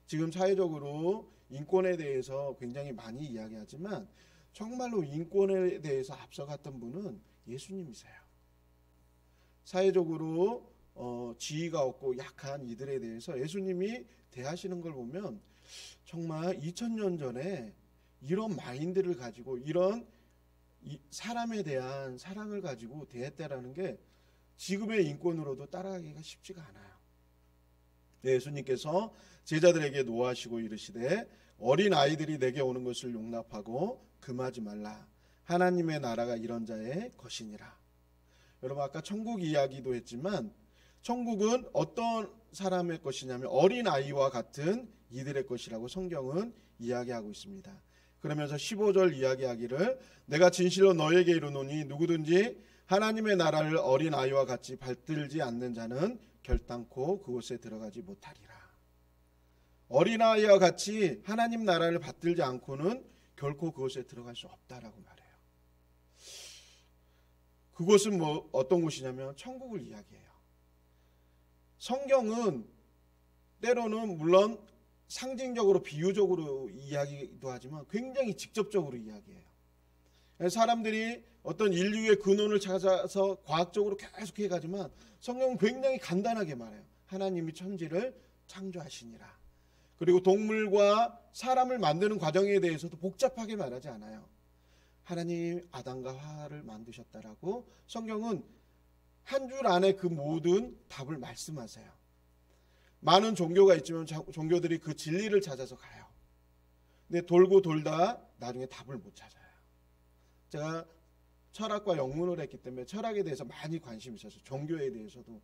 지금 사회적으로 인권에 대해서 굉장히 많이 이야기하지만 정말로 인권에 대해서 앞서갔던 분은 예수님이세요. 사회적으로 지위가 없고 약한 이들에 대해서 예수님이 대하시는 걸 보면 정말 2000년 전에 이런 마인드를 가지고 이런 사람에 대한 사랑을 가지고 대했다라는 게 지금의 인권으로도 따라가기가 쉽지가 않아요. 예수님께서 제자들에게 노하시고 이르시되 어린 아이들이 내게 오는 것을 용납하고 금하지 말라. 하나님의 나라가 이런 자의 것이니라. 여러분 아까 천국 이야기도 했지만 천국은 어떤 사람의 것이냐면 어린 아이와 같은 이들의 것이라고 성경은 이야기하고 있습니다. 그러면서 15절 이야기하기를 내가 진실로 너에게 이르노니 누구든지 하나님의 나라를 어린 아이와 같이 받들지 않는 자는 결단코 그곳에 들어가지 못하리라. 어린 아이와 같이 하나님 나라를 받들지 않고는 결코 그곳에 들어갈 수 없다라고 말해요. 그곳은 어떤 곳이냐면 천국을 이야기해요. 성경은 때로는 물론 상징적으로 비유적으로 이야기도 하지만 굉장히 직접적으로 이야기해요. 사람들이 어떤 인류의 근원을 찾아서 과학적으로 계속 해가지만 성경은 굉장히 간단하게 말해요. 하나님이 천지를 창조하시니라. 그리고 동물과 사람을 만드는 과정에 대해서도 복잡하게 말하지 않아요. 하나님 아담과 하와를 만드셨다라고 성경은 한 줄 안에 그 모든 답을 말씀하세요. 많은 종교가 있지만 종교들이 그 진리를 찾아서 가요. 근데 돌고 돌다 나중에 답을 못 찾아요. 제가 철학과 영문을 했기 때문에 철학에 대해서 많이 관심이 있었어요. 종교에 대해서도.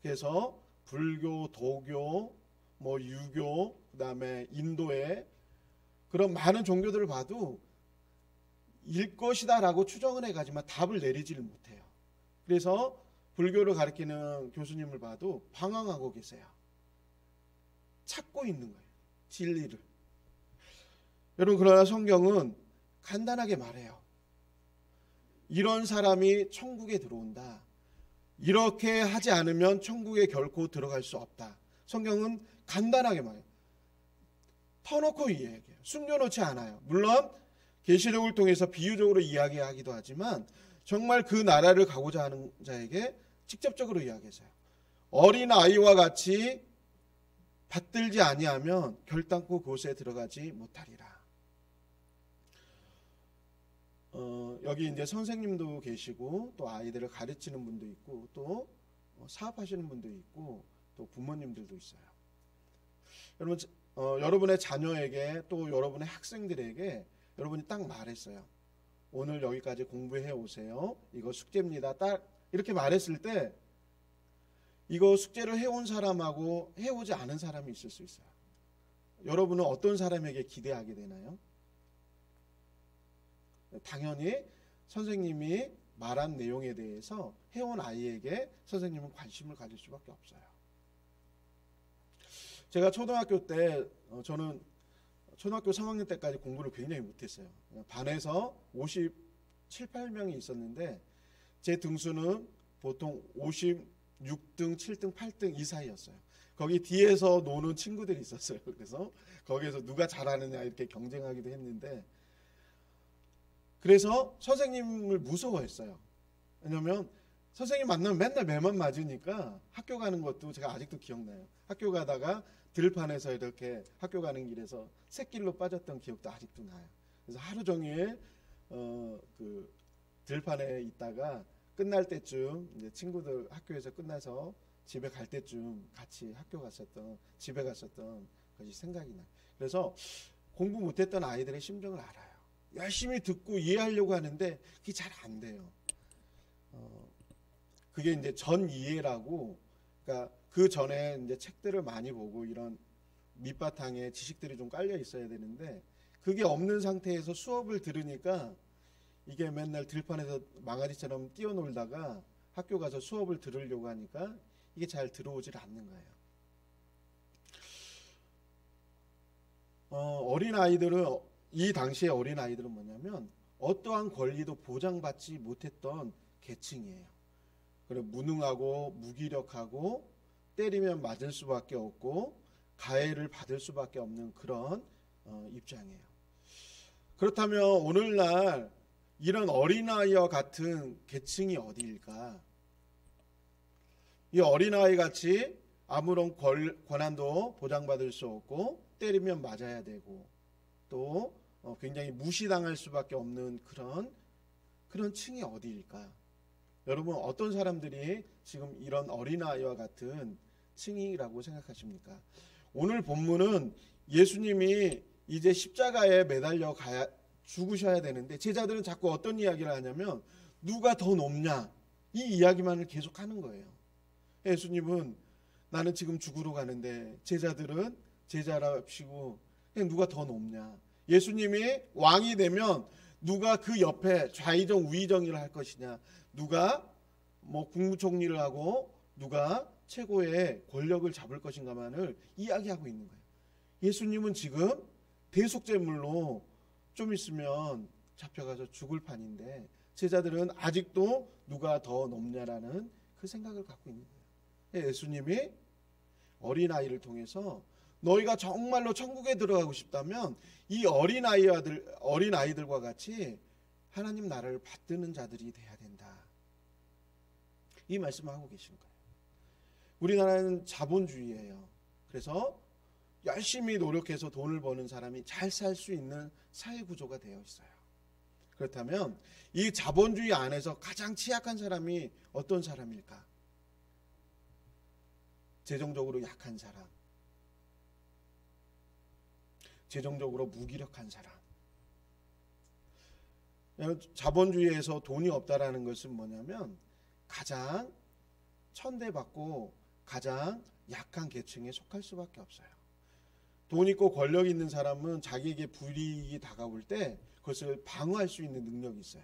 그래서 불교, 도교, 유교, 그다음에 인도의 그런 많은 종교들을 봐도 일 것이다라고 추정을 해가지만 답을 내리지를 못해요. 그래서 불교를 가르치는 교수님을 봐도 방황하고 계세요. 찾고 있는 거예요. 진리를. 여러분 그러나 성경은 간단하게 말해요. 이런 사람이 천국에 들어온다. 이렇게 하지 않으면 천국에 결코 들어갈 수 없다. 성경은 간단하게 말해요. 터놓고 이야기해요. 숨겨놓지 않아요. 물론 계시록을 통해서 비유적으로 이야기하기도 하지만 정말 그 나라를 가고자 하는 자에게 직접적으로 이야기했어요. 어린 아이와 같이 받들지 아니하면 결단코 그곳에 들어가지 못하리라. 여기 이제 선생님도 계시고 또 아이들을 가르치는 분도 있고 또 사업하시는 분도 있고 또 부모님들도 있어요. 여러분 여러분의 자녀에게 또 여러분의 학생들에게 여러분이 딱 말했어요. 오늘 여기까지 공부해 오세요. 이거 숙제입니다. 딱 이렇게 말했을 때 이거 숙제를 해온 사람하고 해오지 않은 사람이 있을 수 있어요. 여러분은 어떤 사람에게 기대하게 되나요? 당연히 선생님이 말한 내용에 대해서 해온 아이에게 선생님은 관심을 가질 수밖에 없어요. 제가 초등학교 때 저는 초등학교 3학년 때까지 공부를 굉장히 못했어요. 반에서 57, 8명이 있었는데 제 등수는 보통 56등, 7등, 8등 이 사이였어요. 거기 뒤에서 노는 친구들이 있었어요. 그래서 거기에서 누가 잘하느냐 이렇게 경쟁하기도 했는데 그래서 선생님을 무서워했어요. 왜냐하면 선생님 만나면 맨날 매만 맞으니까 학교 가는 것도 제가 아직도 기억나요. 학교 가다가 들판에서 이렇게 학교 가는 길에서 샛길로 빠졌던 기억도 아직도 나요. 그래서 하루 종일 그 들판에 있다가 끝날 때쯤 이제 친구들 학교에서 끝나서 집에 갈 때쯤 같이 학교 갔었던 집에 갔었던 것이 생각이 나요. 그래서 공부 못했던 아이들의 심정을 알아요. 열심히 듣고 이해하려고 하는데 그게 잘 안 돼요. 그게 이제 전 이해라고, 그러니까 그 전에 이제 책들을 많이 보고 이런 밑바탕에 지식들이 좀 깔려 있어야 되는데 그게 없는 상태에서 수업을 들으니까 이게 맨날 들판에서 망아지처럼 뛰어놀다가 학교 가서 수업을 들으려고 하니까 이게 잘 들어오질 않는 거예요. 어린아이들은 이 당시의 어린아이들은 뭐냐면 어떠한 권리도 보장받지 못했던 계층이에요. 그리고 무능하고 무기력하고 때리면 맞을 수밖에 없고 가해를 받을 수밖에 없는 그런 입장이에요. 그렇다면 오늘날 이런 어린아이와 같은 계층이 어디일까? 이 어린아이 같이 아무런 권한도 보장받을 수 없고 때리면 맞아야 되고 또 굉장히 무시당할 수밖에 없는 그런 층이 어디일까? 여러분 어떤 사람들이 지금 이런 어린아이와 같은 층이라고 생각하십니까? 오늘 본문은 예수님이 이제 십자가에 매달려 죽으셔야 되는데 제자들은 자꾸 어떤 이야기를 하냐면 누가 더 높냐 이 이야기만을 계속 하는 거예요. 예수님은 나는 지금 죽으러 가는데 제자들은 제자랍시고 누가 더 높냐. 예수님이 왕이 되면 누가 그 옆에 좌의정 우의정을 할 것이냐, 누가 뭐 국무총리를 하고 누가 최고의 권력을 잡을 것인가만을 이야기하고 있는 거예요. 예수님은 지금 대속제물로 좀 있으면 잡혀가서 죽을 판인데 제자들은 아직도 누가 더 높냐라는 그 생각을 갖고 있는 거예요. 예수님이 어린아이를 통해서 너희가 정말로 천국에 들어가고 싶다면 이 어린아이들과 같이 하나님 나라를 받드는 자들이 돼야 된다. 이 말씀을 하고 계신 거예요. 우리나라는 자본주의예요. 그래서 열심히 노력해서 돈을 버는 사람이 잘 살 수 있는 사회 구조가 되어 있어요. 그렇다면 이 자본주의 안에서 가장 취약한 사람이 어떤 사람일까? 재정적으로 약한 사람, 재정적으로 무기력한 사람. 자본주의에서 돈이 없다라는 것은 뭐냐면 가장 천대받고 가장 약한 계층에 속할 수밖에 없어요. 돈 있고 권력 있는 사람은 자기에게 불이익이 다가올 때 그것을 방어할 수 있는 능력이 있어요.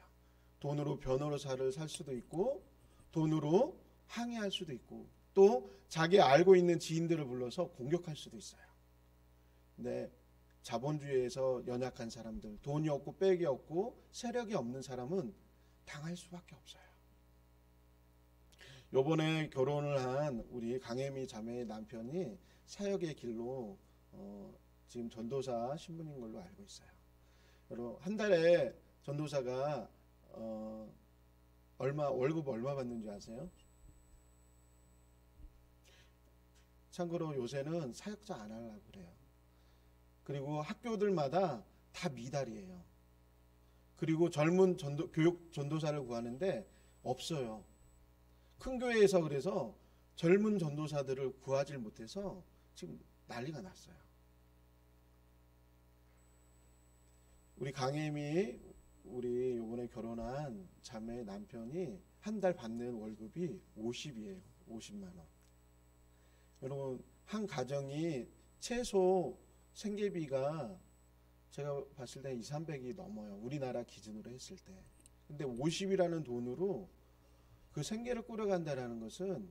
돈으로 변호사를 살 수도 있고 돈으로 항의할 수도 있고 또 자기 알고 있는 지인들을 불러서 공격할 수도 있어요. 근데 자본주의에서 연약한 사람들, 돈이 없고 빽이 없고 세력이 없는 사람은 당할 수밖에 없어요. 요번에 결혼을 한 우리 강혜미 자매의 남편이 사역의 길로 지금 전도사 신분인 걸로 알고 있어요. 여러분 한 달에 전도사가 월급 얼마 받는지 아세요? 참고로 요새는 사역자 안 하려고 그래요. 그리고 학교들마다 다 미달이에요. 그리고 젊은 교육 전도사를 구하는데 없어요. 큰 교회에서 그래서 젊은 전도사들을 구하지 못해서 지금 난리가 났어요. 우리 강혜미 우리 이번에 결혼한 자매 남편이 한 달 받는 월급이 50이에요. 50만 원. 여러분 한 가정이 최소 생계비가 제가 봤을 때 200~300이 넘어요. 우리나라 기준으로 했을 때. 근데 50이라는 돈으로 그 생계를 꾸려간다라는 것은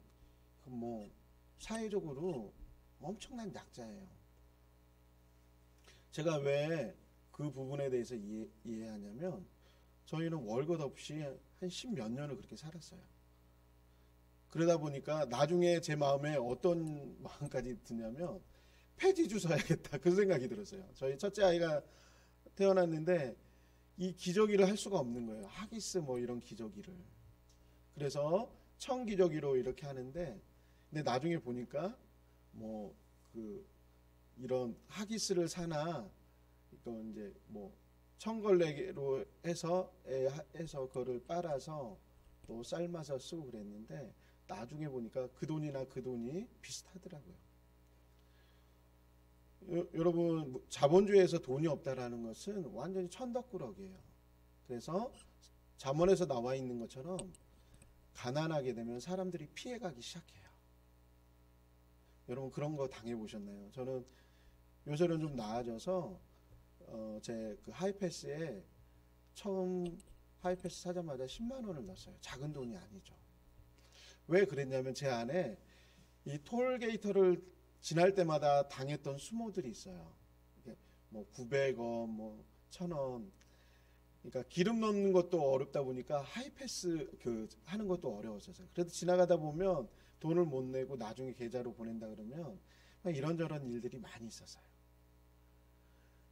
그 뭐 사회적으로 엄청난 약자예요. 제가 왜 그 부분에 대해서 이해하냐면 저희는 월급 없이 한 10몇 년을 그렇게 살았어요. 그러다 보니까 나중에 제 마음에 어떤 마음까지 드냐면 폐지 주사야겠다 그 생각이 들었어요. 저희 첫째 아이가 태어났는데 이 기저귀를 할 수가 없는 거예요. 하기스 뭐 이런 기저귀를. 그래서 청기저귀로 이렇게 하는데 근데 나중에 보니까 뭐 그 이런 하기스를 사나 이건 이제 뭐 청걸레로 해서 그거를 빨아서 또 삶아서 쓰고 그랬는데 나중에 보니까 그 돈이나 그 돈이 비슷하더라고요. 여러분 자본주의에서 돈이 없다라는 것은 완전히 천덕꾸러기예요. 그래서 잠언에서 나와 있는 것처럼 가난하게 되면 사람들이 피해가기 시작해요. 여러분 그런 거 당해보셨나요? 저는 요새는 좀 나아져서 제 그 하이패스에 처음 하이패스 사자마자 10만 원을 넣었어요. 작은 돈이 아니죠. 왜 그랬냐면 제 안에 이 톨게이터를 지날 때마다 당했던 수모들이 있어요. 이게 뭐 900원, 뭐 1000원. 그러니까 기름 넣는 것도 어렵다 보니까 하이패스 그 하는 것도 어려웠어요. 그래도 지나가다 보면 돈을 못 내고 나중에 계좌로 보낸다 그러면 이런저런 일들이 많이 있었어요.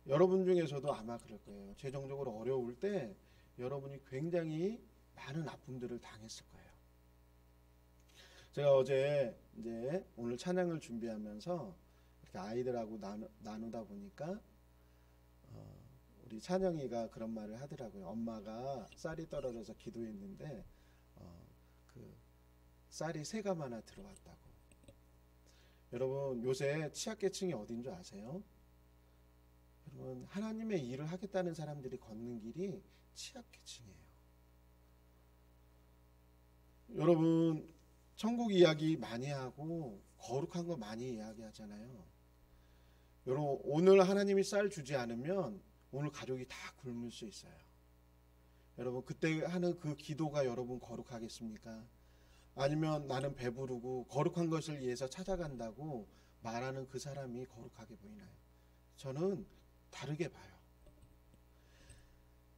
여러분 중에서도 아마 그럴 거예요. 재정적으로 어려울 때 여러분이 굉장히 많은 아픔들을 당했을 거예요. 제가 어제 이제 오늘 찬양을 준비하면서 이렇게 아이들하고 나누다 보니까 우리 찬영이가 그런 말을 하더라고요. 엄마가 쌀이 떨어져서 기도했는데 그 쌀이 새가 많아 들어왔다고. 여러분 요새 취약계층이 어딘 줄 아세요? 여러분 하나님의 일을 하겠다는 사람들이 걷는 길이 취약계층이에요. 여러분 천국 이야기 많이 하고 거룩한 거 많이 이야기하잖아요. 여러분 오늘 하나님이 쌀 주지 않으면 오늘 가족이 다 굶을 수 있어요. 여러분 그때 하는 그 기도가 여러분 거룩하겠습니까? 아니면 나는 배부르고 거룩한 것을 위해서 찾아간다고 말하는 그 사람이 거룩하게 보이나요? 저는 다르게 봐요.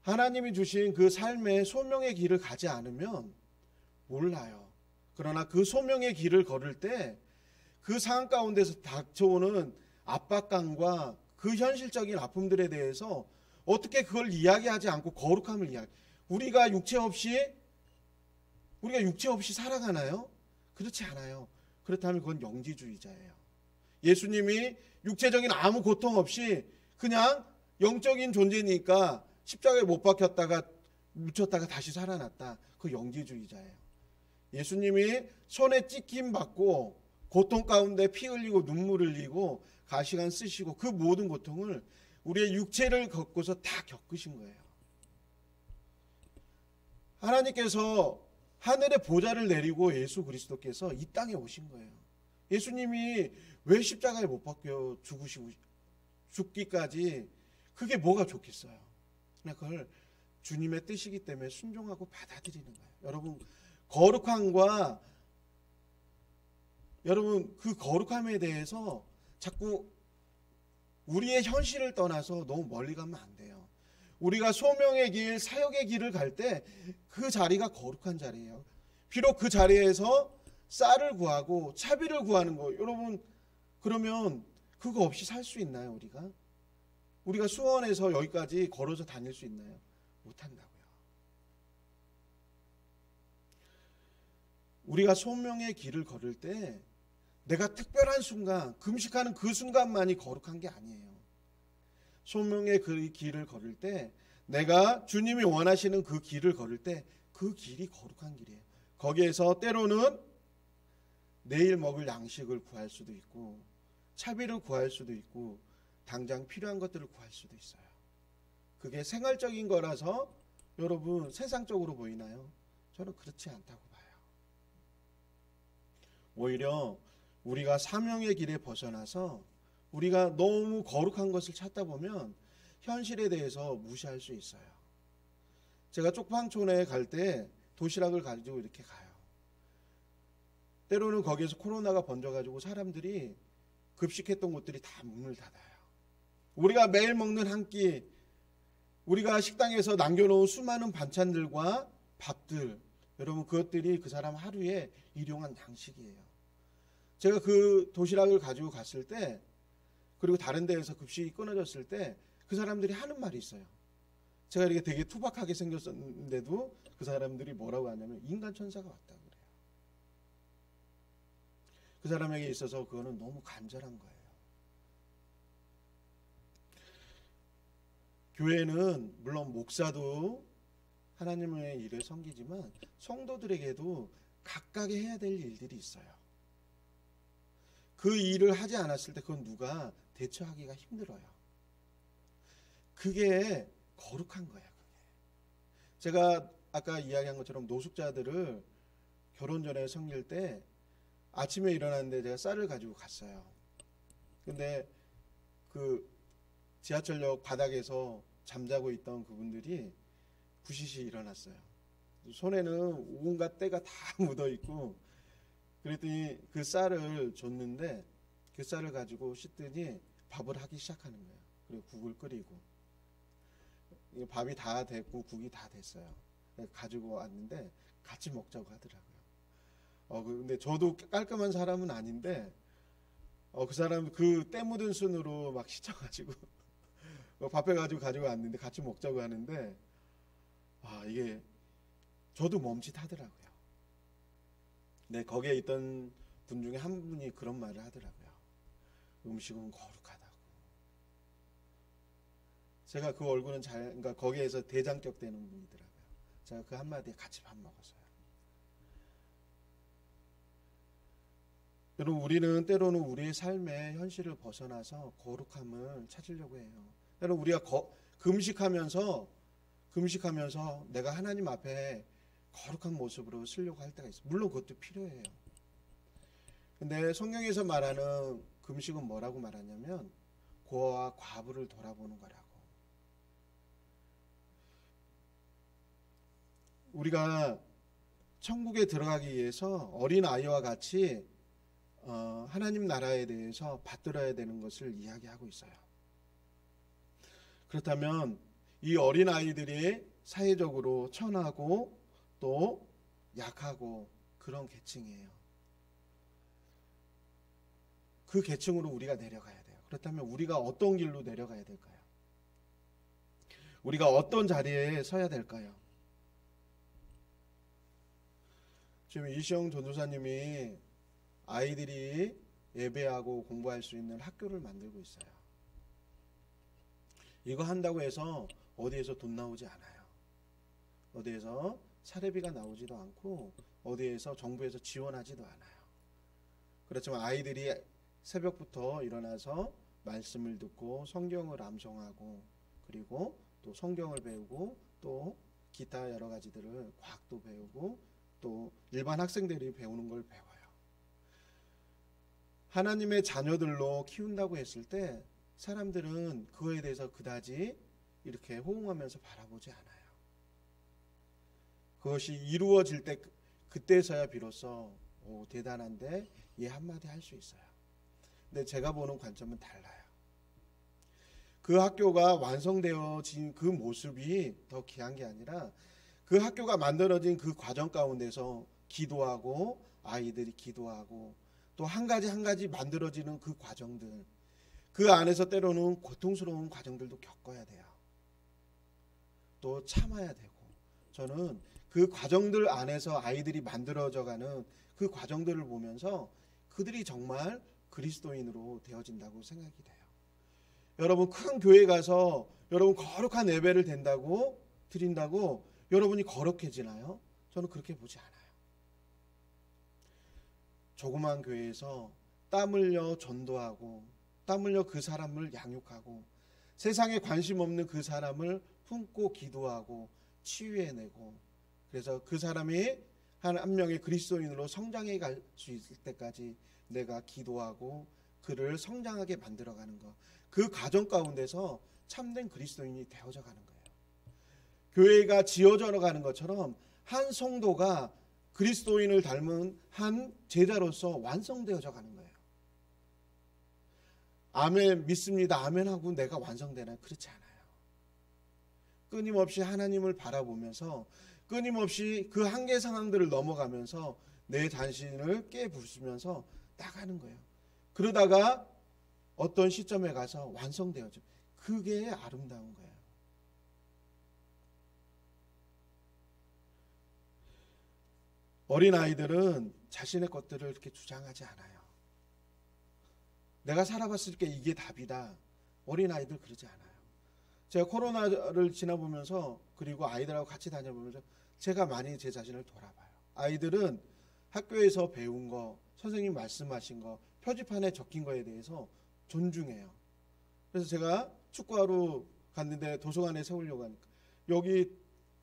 하나님이 주신 그 삶의 소명의 길을 가지 않으면 몰라요. 그러나 그 소명의 길을 걸을 때 그 상황 가운데서 닥쳐오는 압박감과 그 현실적인 아픔들에 대해서 어떻게 그걸 이야기하지 않고 거룩함을 이야기. 우리가 육체 없이 살아가나요? 그렇지 않아요. 그렇다면 그건 영지주의자예요. 예수님이 육체적인 아무 고통 없이 그냥 영적인 존재니까 십자가에 못 박혔다가 묻혔다가 다시 살아났다. 그 영지주의자예요. 예수님이 손에 찍힘 받고 고통 가운데 피 흘리고 눈물 흘리고 가시관 쓰시고 그 모든 고통을 우리의 육체를 겪고서 다 겪으신 거예요. 하나님께서 하늘의 보좌를 내리고 예수 그리스도께서 이 땅에 오신 거예요. 예수님이 왜 십자가에 못 박혀 죽기까지 그게 뭐가 좋겠어요? 그냥 그걸 주님의 뜻이기 때문에 순종하고 받아들이는 거예요. 여러분 거룩함과 여러분 그 거룩함에 대해서 자꾸 우리의 현실을 떠나서 너무 멀리 가면 안 돼요. 우리가 소명의 길, 사역의 길을 갈 때 그 자리가 거룩한 자리예요. 비록 그 자리에서 쌀을 구하고 차비를 구하는 거, 여러분 그러면 그거 없이 살 수 있나요? 우리가 수원에서 여기까지 걸어서 다닐 수 있나요? 못한다고요. 우리가 소명의 길을 걸을 때 내가 특별한 순간, 금식하는 그 순간만이 거룩한 게 아니에요. 소명의 그 길을 걸을 때 내가 주님이 원하시는 그 길을 걸을 때 그 길이 거룩한 길이에요. 거기에서 때로는 내일 먹을 양식을 구할 수도 있고 차비를 구할 수도 있고 당장 필요한 것들을 구할 수도 있어요. 그게 생활적인 거라서 여러분 세상적으로 보이나요? 저는 그렇지 않다고 봐요. 오히려 우리가 사명의 길에 벗어나서 우리가 너무 거룩한 것을 찾다 보면 현실에 대해서 무시할 수 있어요. 제가 쪽방촌에 갈 때 도시락을 가지고 이렇게 가요. 때로는 거기에서 코로나가 번져가지고 사람들이 급식했던 곳들이 다 문을 닫아요. 우리가 매일 먹는 한 끼, 우리가 식당에서 남겨놓은 수많은 반찬들과 밥들, 여러분 그것들이 그 사람 하루에 일용한 양식이에요. 제가 그 도시락을 가지고 갔을 때 그리고 다른 데에서 급식이 끊어졌을 때 그 사람들이 하는 말이 있어요. 제가 이렇게 되게 투박하게 생겼었는데도 그 사람들이 뭐라고 하냐면 인간 천사가 왔다고 그래요. 그 사람에게 있어서 그거는 너무 간절한 거예요. 교회는 물론 목사도 하나님의 일을 섬기지만 성도들에게도 각각의 해야 될 일들이 있어요. 그 일을 하지 않았을 때 그건 누가 대처하기가 힘들어요. 그게 거룩한 거예요. 제가 아까 이야기한 것처럼 노숙자들을 결혼 전에 섬길 때 아침에 일어났는데 제가 쌀을 가지고 갔어요. 근데 그 지하철역 바닥에서 잠자고 있던 그분들이 부시시 일어났어요. 손에는 온갖 때가 다 묻어 있고 그랬더니 그 쌀을 줬는데 그 쌀을 가지고 씻더니 밥을 하기 시작하는 거예요. 그리고 국을 끓이고 밥이 다 됐고 국이 다 됐어요. 가지고 왔는데 같이 먹자고 하더라고요. 근데 저도 깔끔한 사람은 아닌데 그 사람 그 때 묻은 손으로 막 씻어가지고 밥해 가지고 왔는데 같이 먹자고 하는데 이게 저도 멈칫하더라고요. 근데 거기에 있던 분 중에 한 분이 그런 말을 하더라고요. 음식은 거룩하다고. 제가 그 얼굴은 그러니까 거기에서 대장격 되는 분이더라고요. 제가 그 한마디에 같이 밥 먹었어요. 여러분, 우리는 때로는 우리의 삶의 현실을 벗어나서 거룩함을 찾으려고 해요. 여러분, 우리가 금식하면서 내가 하나님 앞에 거룩한 모습으로 쓰려고 할 때가 있어요. 물론 그것도 필요해요. 근데 성경에서 말하는 금식은 뭐라고 말하냐면 고아와 과부를 돌아보는 거라고. 우리가 천국에 들어가기 위해서 어린아이와 같이 하나님 나라에 대해서 받들어야 되는 것을 이야기하고 있어요. 그렇다면 이 어린아이들이 사회적으로 천하고 또 약하고 그런 계층이에요. 그 계층으로 우리가 내려가야 돼요. 그렇다면 우리가 어떤 길로 내려가야 될까요? 우리가 어떤 자리에 서야 될까요? 지금 이시영 전도사님이 아이들이 예배하고 공부할 수 있는 학교를 만들고 있어요. 이거 한다고 해서 어디에서 돈 나오지 않아요. 어디에서 사례비가 나오지도 않고 어디에서 정부에서 지원하지도 않아요. 그렇지만 아이들이 새벽부터 일어나서 말씀을 듣고 성경을 암송하고 그리고 또 성경을 배우고 또 기타 여러 가지들을 과학도 배우고 또 일반 학생들이 배우는 걸 배워요. 하나님의 자녀들로 키운다고 했을 때 사람들은 그거에 대해서 그다지 이렇게 호응하면서 바라보지 않아요. 그것이 이루어질 때 그때서야 비로소 대단한데 얘 한마디 할 수 있어요. 근데 제가 보는 관점은 달라요. 그 학교가 완성되어진 그 모습이 더 귀한 게 아니라 그 학교가 만들어진 그 과정 가운데서 기도하고 아이들이 기도하고 또 한 가지 만들어지는 그 과정들, 그 안에서 때로는 고통스러운 과정들도 겪어야 돼요. 또 참아야 되고. 저는 그 과정들 안에서 아이들이 만들어져가는 그 과정들을 보면서 그들이 정말 그리스도인으로 되어진다고 생각이 돼요. 여러분, 큰 교회 가서 여러분 거룩한 예배를 드린다고 여러분이 거룩해지나요? 저는 그렇게 보지 않아요. 조그만 교회에서 땀 흘려 전도하고 땀 흘려 그 사람을 양육하고 세상에 관심 없는 그 사람을 품고 기도하고 치유해내고 그래서 그 사람이 한 명의 그리스도인으로 성장해 갈 수 있을 때까지 내가 기도하고 그를 성장하게 만들어가는 것, 그 과정 가운데서 참된 그리스도인이 되어져 가는 거예요. 교회가 지어져 가는 것처럼 한 성도가 그리스도인을 닮은 한 제자로서 완성되어져 가는 거예요. 아멘 믿습니다. 아멘 하고 내가 완성되나요? 그렇지 않아요. 끊임없이 하나님을 바라보면서 끊임없이 그 한계 상황들을 넘어가면서 내 자신을 깨부수면서 나가는 거예요. 그러다가 어떤 시점에 가서 완성되어져. 그게 아름다운 거예요. 어린아이들은 자신의 것들을 이렇게 주장하지 않아요. 내가 살아봤을 때 이게 답이다. 어린아이들 그러지 않아요. 제가 코로나를 지나보면서 그리고 아이들하고 같이 다녀보면서 제가 많이 제 자신을 돌아봐요. 아이들은 학교에서 배운 거, 선생님 말씀하신 거, 표지판에 적힌 거에 대해서 존중해요. 그래서 제가 축구하러 갔는데 도서관에 세우려고 하니까 여기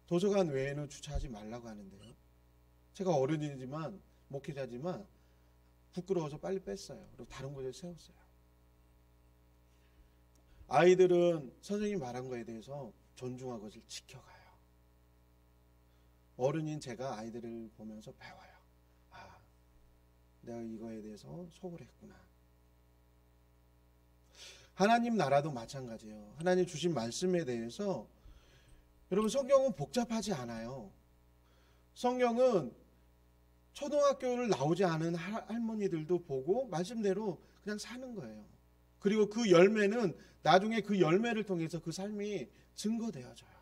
도서관 외에는 주차하지 말라고 하는데요. 제가 어른이지만 목회자지만 부끄러워서 빨리 뺐어요. 그리고 다른 곳에 세웠어요. 아이들은 선생님이 말한 거에 대해서 존중하고 그것을 지켜가요. 어른인 제가 아이들을 보면서 배워요. 아, 내가 이거에 대해서 소홀했구나. 하나님 나라도 마찬가지예요. 하나님 주신 말씀에 대해서 여러분 성경은 복잡하지 않아요. 성경은 초등학교를 나오지 않은 할머니들도 보고 말씀대로 그냥 사는 거예요. 그리고 그 열매는 나중에 그 열매를 통해서 그 삶이 증거되어져요.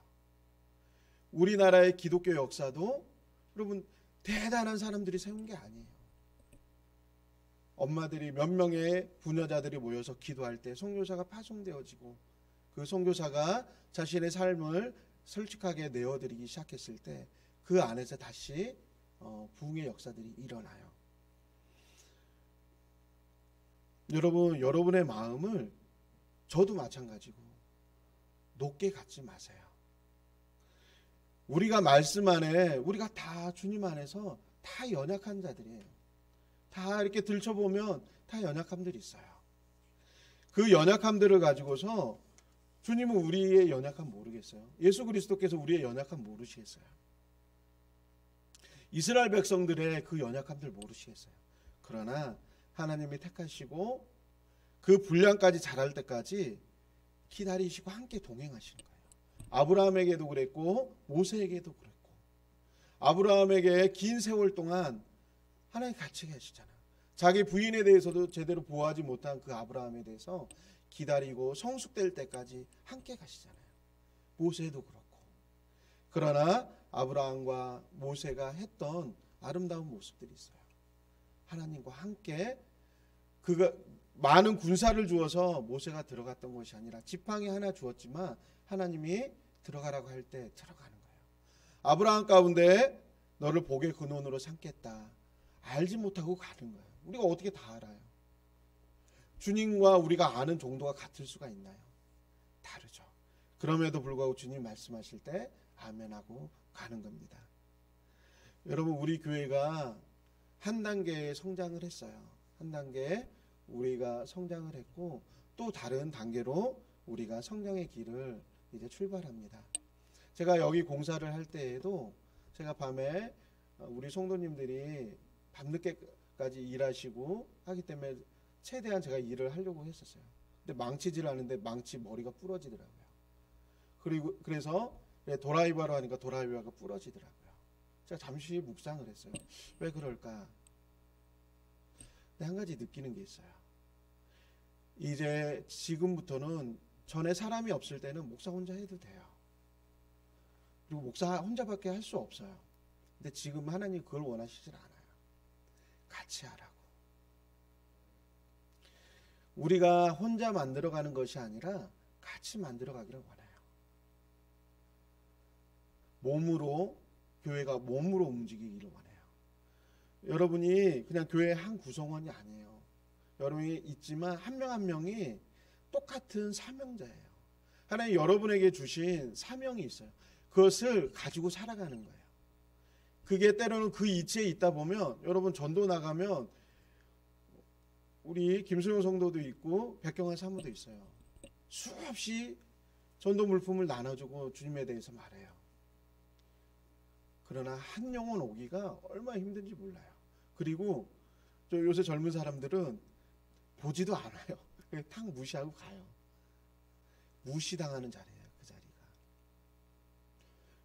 우리나라의 기독교 역사도 여러분 대단한 사람들이 세운 게 아니에요. 엄마들이 몇 명의 부녀자들이 모여서 기도할 때 선교사가 파송되어지고 그 선교사가 자신의 삶을 솔직하게 내어드리기 시작했을 때 그 안에서 다시 부흥의 역사들이 일어나요. 여러분, 여러분의 마음을 저도 마찬가지고 높게 갖지 마세요. 우리가 말씀 안에 우리가 다 주님 안에서 다 연약한 자들이에요. 다 이렇게 들춰보면 다 연약함들이 있어요. 그 연약함들을 가지고서 주님은 우리의 연약함 모르겠어요. 예수 그리스도께서 우리의 연약함 모르시겠어요. 이스라엘 백성들의 그 연약함들 모르시겠어요. 그러나 하나님이 택하시고 그 분량까지 자랄 때까지 기다리시고 함께 동행하시는 거예요. 아브라함에게도 그랬고 모세에게도 그랬고, 아브라함에게 긴 세월 동안 하나님 같이 계시잖아요. 자기 부인에 대해서도 제대로 보호하지 못한 그 아브라함에 대해서 기다리고 성숙될 때까지 함께 가시잖아요. 모세도 그렇고. 그러나 아브라함과 모세가 했던 아름다운 모습들이 있어요. 하나님과 함께 그가 많은 군사를 주어서 모세가 들어갔던 것이 아니라 지팡이 하나 주었지만 하나님이 들어가라고 할 때 들어가는 거예요. 아브라함 가운데 너를 복의 근원으로 삼겠다. 알지 못하고 가는 거예요. 우리가 어떻게 다 알아요? 주님과 우리가 아는 정도가 같을 수가 있나요? 다르죠. 그럼에도 불구하고 주님 말씀하실 때 아멘하고 가는 겁니다. 여러분, 우리 교회가 한 단계 성장을 했어요. 한 단계 우리가 성장을 했고 또 다른 단계로 우리가 성장의 길을 이제 출발합니다. 제가 여기 공사를 할 때에도 제가 밤에 우리 성도님들이 밤늦게까지 일하시고 하기 때문에 최대한 제가 일을 하려고 했었어요. 근데 망치질 않는데 망치 머리가 부러지더라고요. 그래서 도라이버로 하니까 도라이버가 부러지더라고요. 제가 잠시 묵상을 했어요. 왜 그럴까? 근데 한 가지 느끼는 게 있어요. 이제 지금부터는 전에 사람이 없을 때는 목사 혼자 해도 돼요. 그리고 목사 혼자밖에 할 수 없어요. 근데 지금 하나님 그걸 원하시질 않아요. 같이 하라고. 우리가 혼자 만들어가는 것이 아니라 같이 만들어가기를 원해요. 몸으로, 교회가 몸으로 움직이기를 원해요. 여러분이 그냥 교회의 한 구성원이 아니에요. 여러분이 있지만 한 명 한 명이 똑같은 사명자예요. 하나님 여러분에게 주신 사명이 있어요. 그것을 가지고 살아가는 거예요. 그게 때로는 그 이치에 있다 보면 여러분 전도 나가면 우리 김수영 성도도 있고 백경환 사모도 있어요. 수없이 전도 물품을 나눠주고 주님에 대해서 말해요. 그러나 한 영혼 오기가 얼마나 힘든지 몰라요. 그리고 저 요새 젊은 사람들은 보지도 않아요. 탁 무시하고 가요. 무시당하는 자리예요. 그 자리가.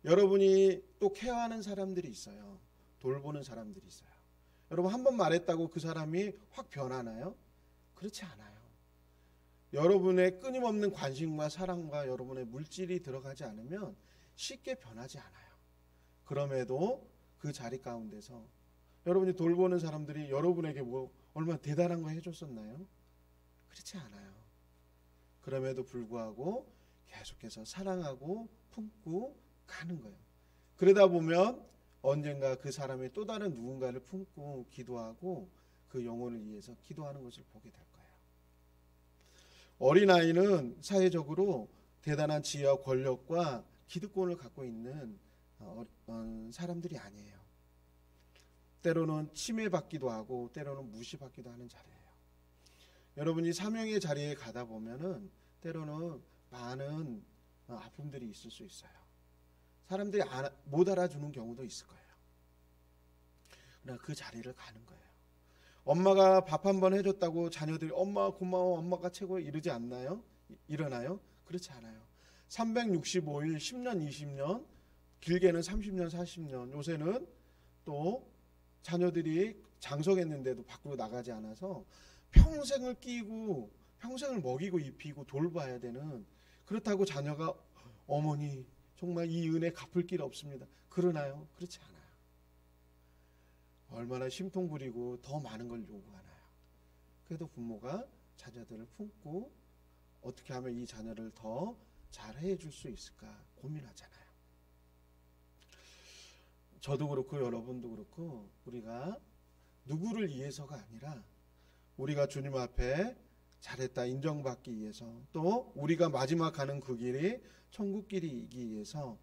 여러분이 또 케어하는 사람들이 있어요. 돌보는 사람들이 있어요. 여러분 한 번 말했다고 그 사람이 확 변하나요? 그렇지 않아요. 여러분의 끊임없는 관심과 사랑과 여러분의 물질이 들어가지 않으면 쉽게 변하지 않아요. 그럼에도 그 자리 가운데서 여러분이 돌보는 사람들이 여러분에게 뭐 얼마나 대단한 거 해줬었나요? 그렇지 않아요. 그럼에도 불구하고 계속해서 사랑하고 품고 가는 거예요. 그러다 보면 언젠가 그 사람의 또 다른 누군가를 품고 기도하고 그 영혼을 위해서 기도하는 것을 보게 될 거예요. 어린아이는 사회적으로 대단한 지혜와 권력과 기득권을 갖고 있는 사람들이 아니에요. 때로는 침해받기도 하고 때로는 무시받기도 하는 자리예요. 여러분이 사명의 자리에 가다 보면은 때로는 많은 아픔들이 있을 수 있어요. 사람들이 못 알아주는 경우도 있을 거예요. 그러나 그 자리를 가는 거예요. 엄마가 밥 한 번 해줬다고 자녀들이 엄마 고마워, 엄마가 최고 이러지 않나요? 일어나요? 그렇지 않아요. 365일, 10년, 20년, 길게는 30년, 40년, 요새는 또 자녀들이 장성했는데도 밖으로 나가지 않아서 평생을 끼고 평생을 먹이고 입히고 돌봐야 되는, 그렇다고 자녀가 어머니 정말 이 은혜 갚을 길 없습니다. 그러나요? 그렇지 않아요. 얼마나 심통 부리고 더 많은 걸 요구하나요? 그래도 부모가 자녀들을 품고 어떻게 하면 이 자녀를 더 잘해 줄 수 있을까 고민하잖아요. 저도 그렇고 여러분도 그렇고 우리가 누구를 위해서가 아니라 우리가 주님 앞에 잘했다 인정받기 위해서, 또 우리가 마지막 가는 그 길이 천국 길이기 위해서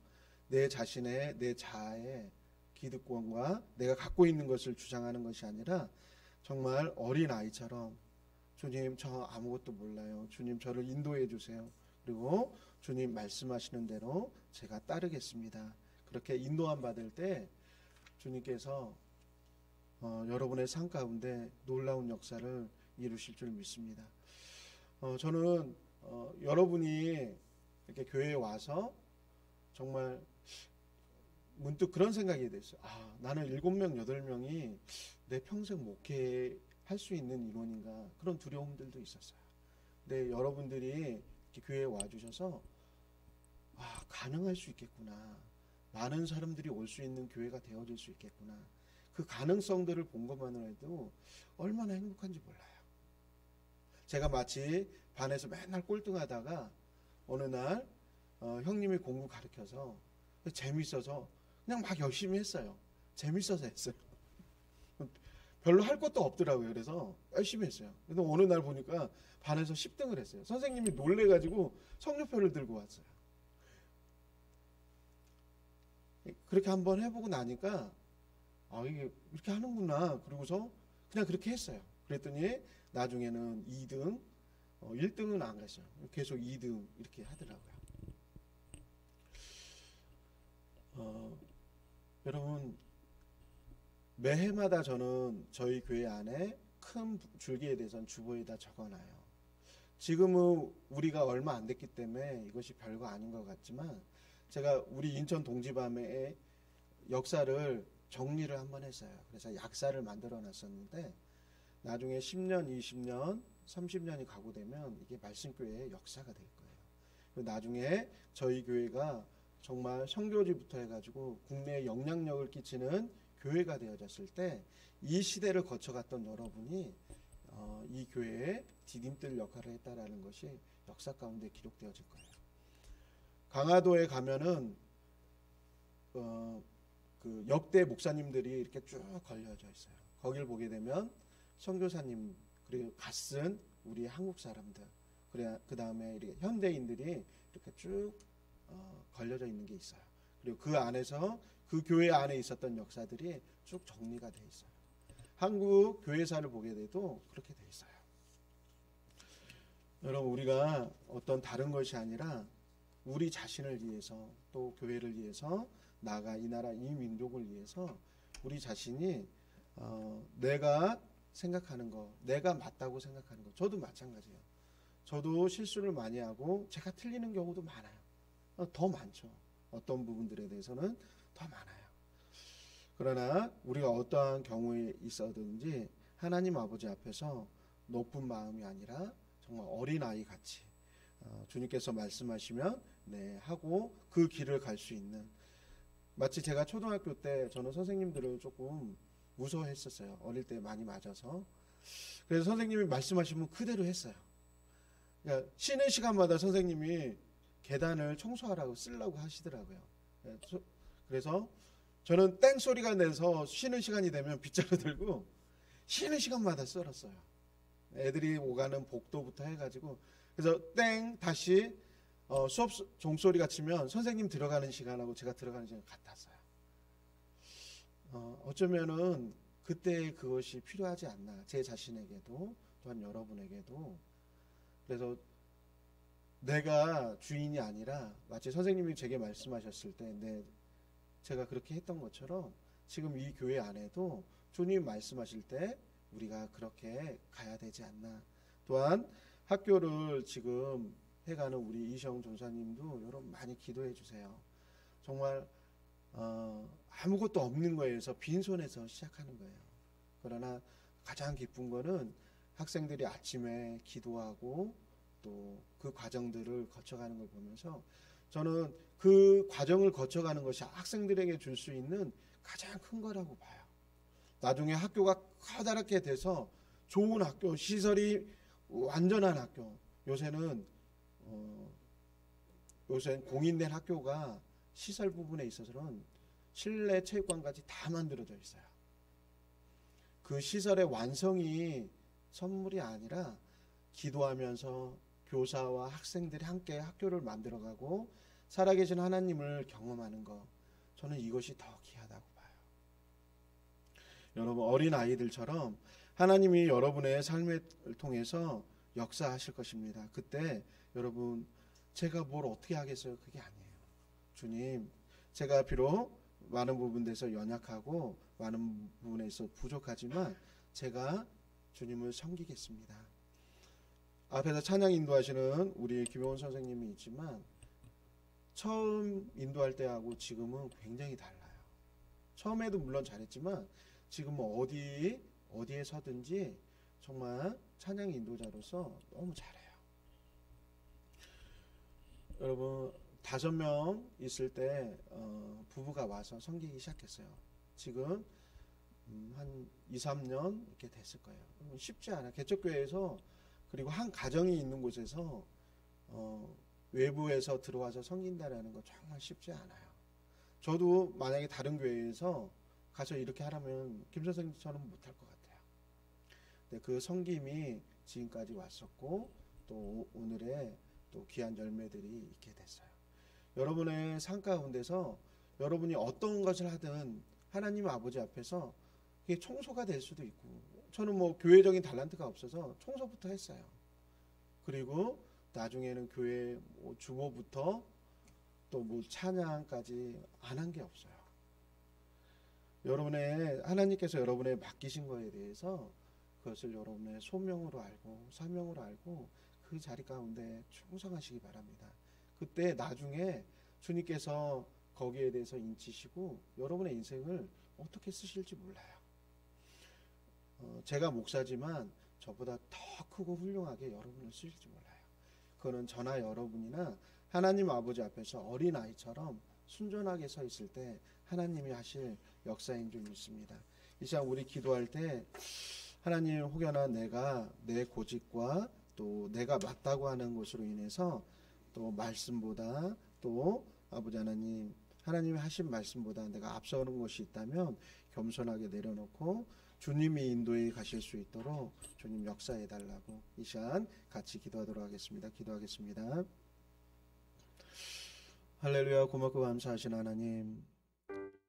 내 자신의, 내 자아의 기득권과 내가 갖고 있는 것을 주장하는 것이 아니라 정말 어린 아이처럼 주님 저 아무것도 몰라요, 주님 저를 인도해 주세요, 그리고 주님 말씀하시는 대로 제가 따르겠습니다. 그렇게 인도함 받을 때 주님께서 여러분의 삶 가운데 놀라운 역사를 이루실 줄 믿습니다. 저는 여러분이 이렇게 교회에 와서 정말 문득 그런 생각이 됐어요. 나는 7명, 8명이 내 평생 목회할 수 있는 인원인가, 그런 두려움들도 있었어요. 근데 여러분들이 이렇게 교회에 와주셔서 가능할 수 있겠구나, 많은 사람들이 올 수 있는 교회가 되어질 수 있겠구나, 그 가능성들을 본 것만으로 해도 얼마나 행복한지 몰라요. 제가 마치 반에서 맨날 꼴등하다가 어느 날 형님이 공부 가르쳐서 재밌어서 그냥 막 열심히 했어요. 재밌어서 했어요. 별로 할 것도 없더라고요. 그래서 열심히 했어요. 근데 어느 날 보니까 반에서 10등을 했어요. 선생님이 놀래가지고 성적표를 들고 왔어요. 그렇게 한번 해보고 나니까 이게 이렇게 하는구나. 그러고서 그냥 그렇게 했어요. 그랬더니 나중에는 2등, 1등은 안 갔어요. 계속 2등 이렇게 하더라고요. 여러분, 매해마다 저는 저희 교회 안에 큰 줄기에 대해서는 주보에다 적어놔요. 지금은 우리가 얼마 안 됐기 때문에 이것이 별거 아닌 것 같지만, 제가 우리 인천 동지밤의 역사를 정리를 한번 했어요. 그래서 약사를 만들어 놨었는데 나중에 10년, 20년, 30년이 가고 되면 이게 말씀교회의 역사가 될 거예요. 나중에 저희 교회가 정말 선교지부터 해가지고 국내에 영향력을 끼치는 교회가 되어졌을 때 이 시대를 거쳐갔던 여러분이 이 교회에 디딤돌 역할을 했다라는 것이 역사 가운데 기록되어질 거예요. 강화도에 가면은 그 역대 목사님들이 이렇게 쭉 걸려져 있어요. 거길 보게 되면 선교사님, 그리고 갓쓴 우리 한국 사람들, 그 다음에 이렇게 현대인들이 이렇게 쭉 걸려져 있는 게 있어요. 그리고 그 안에서 그 교회 안에 있었던 역사들이 쭉 정리가 돼 있어요. 한국 교회사를 보게 돼도 그렇게 돼 있어요. 여러분, 우리가 어떤 다른 것이 아니라 우리 자신을 위해서, 또 교회를 위해서, 나아가 이 나라, 이 민족을 위해서 우리 자신이 내가 생각하는 거, 내가 맞다고 생각하는 거, 저도 마찬가지예요. 저도 실수를 많이 하고 제가 틀리는 경우도 많아요. 더 많죠. 어떤 부분들에 대해서는 더 많아요. 그러나 우리가 어떠한 경우에 있어든지 하나님 아버지 앞에서 높은 마음이 아니라 정말 어린아이 같이 주님께서 말씀하시면 네 하고 그 길을 갈 수 있는, 마치 제가 초등학교 때 저는 선생님들을 조금 무서워했었어요. 어릴 때 많이 맞아서. 그래서 선생님이 말씀하시면 그대로 했어요. 그러니까 쉬는 시간마다 선생님이 계단을 청소하라고 쓰려고 하시더라고요. 그래서 저는 땡 소리가 내서 쉬는 시간이 되면 빗자루 들고 쉬는 시간마다 썰었어요. 애들이 오가는 복도부터 해가지고. 그래서 땡 다시 수업 종소리가 치면 선생님 들어가는 시간하고 제가 들어가는 시간 같았어요. 어쩌면은 그때 그것이 필요하지 않나, 제 자신에게도 또한 여러분에게도. 그래서 내가 주인이 아니라 마치 선생님이 제게 말씀하셨을 때 제가 그렇게 했던 것처럼 지금 이 교회 안에도 주님 말씀하실 때 우리가 그렇게 가야 되지 않나. 또한 학교를 지금 해가는 우리 이시영 전사님도 여러분 많이 기도해 주세요. 정말 아무것도 없는 거에서 빈손에서 시작하는 거예요. 그러나 가장 기쁜 거는 학생들이 아침에 기도하고 또 그 과정들을 거쳐가는 걸 보면서 저는 그 과정을 거쳐가는 것이 학생들에게 줄 수 있는 가장 큰 거라고 봐요. 나중에 학교가 커다랗게 돼서 좋은 학교, 시설이 완전한 학교. 요새는 공인된 학교가 시설 부분에 있어서는 실내 체육관까지 다 만들어져 있어요. 그 시설의 완성이 선물이 아니라 기도하면서 교사와 학생들이 함께 학교를 만들어가고 살아계신 하나님을 경험하는 것, 저는 이것이 더 귀하다고 봐요. 여러분, 어린 아이들처럼 하나님이 여러분의 삶을 통해서 역사하실 것입니다. 그때 여러분, 제가 뭘 어떻게 하겠어요? 그게 아니에요. 주님, 제가 비록 많은 부분에서 연약하고 많은 부분에서 부족하지만 제가 주님을 섬기겠습니다. 앞에서 찬양 인도하시는 우리 김용훈 선생님이 있지만 처음 인도할 때하고 지금은 굉장히 달라요. 처음에도 물론 잘했지만 지금은 어디에 서든지 정말 찬양 인도자로서 너무 잘해요. 여러분, 5명 있을 때 부부가 와서 섬기기 시작했어요. 지금 한 2, 3년 이렇게 됐을 거예요. 쉽지 않아요. 개척교회에서, 그리고 한 가정이 있는 곳에서 외부에서 들어와서 섬긴다라는 거 정말 쉽지 않아요. 저도 만약에 다른 교회에서 가서 이렇게 하라면 김 선생님처럼 못할 것 같아요. 근데 그 섬김이 지금까지 왔었고 또 오늘의 또 귀한 열매들이 있게 됐어요. 여러분의 삶 가운데서 여러분이 어떤 것을 하든 하나님 아버지 앞에서 그게 청소가 될 수도 있고, 저는 뭐 교회적인 달란트가 없어서 청소부터 했어요. 그리고 나중에는 교회 주보부터 또 뭐 찬양까지 안 한 게 없어요. 하나님께서 여러분의 맡기신 거에 대해서 그것을 여러분의 소명으로 알고 사명으로 알고 그 자리 가운데 충성하시기 바랍니다. 그때 나중에 주님께서 거기에 대해서 인치시고 여러분의 인생을 어떻게 쓰실지 몰라요. 제가 목사지만 저보다 더 크고 훌륭하게 여러분을 쓰실지 몰라요. 그거는 저나 여러분이나 하나님 아버지 앞에서 어린아이처럼 순전하게 서 있을 때 하나님이 하실 역사인 줄 믿습니다. 이 시간 우리 기도할 때 하나님, 혹여나 내가 내 고집과 또 내가 맞다고 하는 것으로 인해서 또 말씀보다 또 아버지 하나님, 하나님이 하신 말씀보다 내가 앞서는 것이 있다면 겸손하게 내려놓고 주님이 인도해 가실 수 있도록 주님 역사해 달라고 이 시간 같이 기도하도록 하겠습니다. 기도하겠습니다. 할렐루야. 고맙고 감사하신 하나님,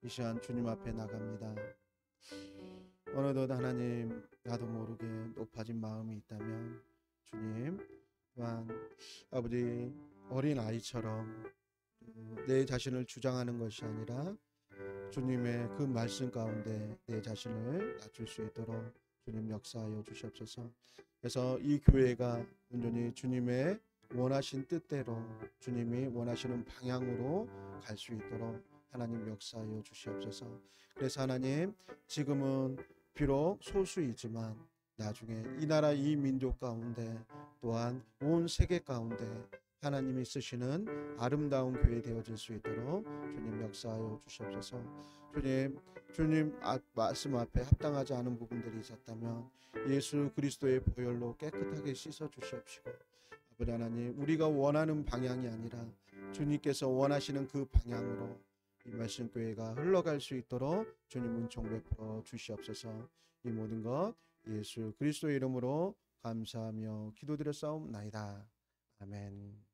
이 시간 주님 앞에 나갑니다. 어느덧 하나님, 나도 모르게 높아진 마음이 있다면 주님 또한 아버지, 어린 아이처럼 내 자신을 주장하는 것이 아니라 주님의 그 말씀 가운데 내 자신을 낮출 수 있도록 주님 역사하여 주시옵소서. 그래서 이 교회가 온전히 주님의 원하신 뜻대로 주님이 원하시는 방향으로 갈 수 있도록 하나님 역사하여 주시옵소서. 그래서 하나님, 지금은 비록 소수이지만 나중에 이 나라 이 민족 가운데 또한 온 세계 가운데 하나님이 쓰시는 아름다운 교회 되어질 수 있도록 주님 역사하여 주시옵소서. 주님 말씀 앞에 합당하지 않은 부분들이 있었다면 예수 그리스도의 보혈로 깨끗하게 씻어 주시옵시고, 아버지 하나님, 우리가 원하는 방향이 아니라 주님께서 원하시는 그 방향으로 이 말씀 교회가 흘러갈 수 있도록 주님 은총 베풀어 주시옵소서. 이 모든 것 예수 그리스도의 이름으로 감사하며 기도드렸사옵나이다. 아멘.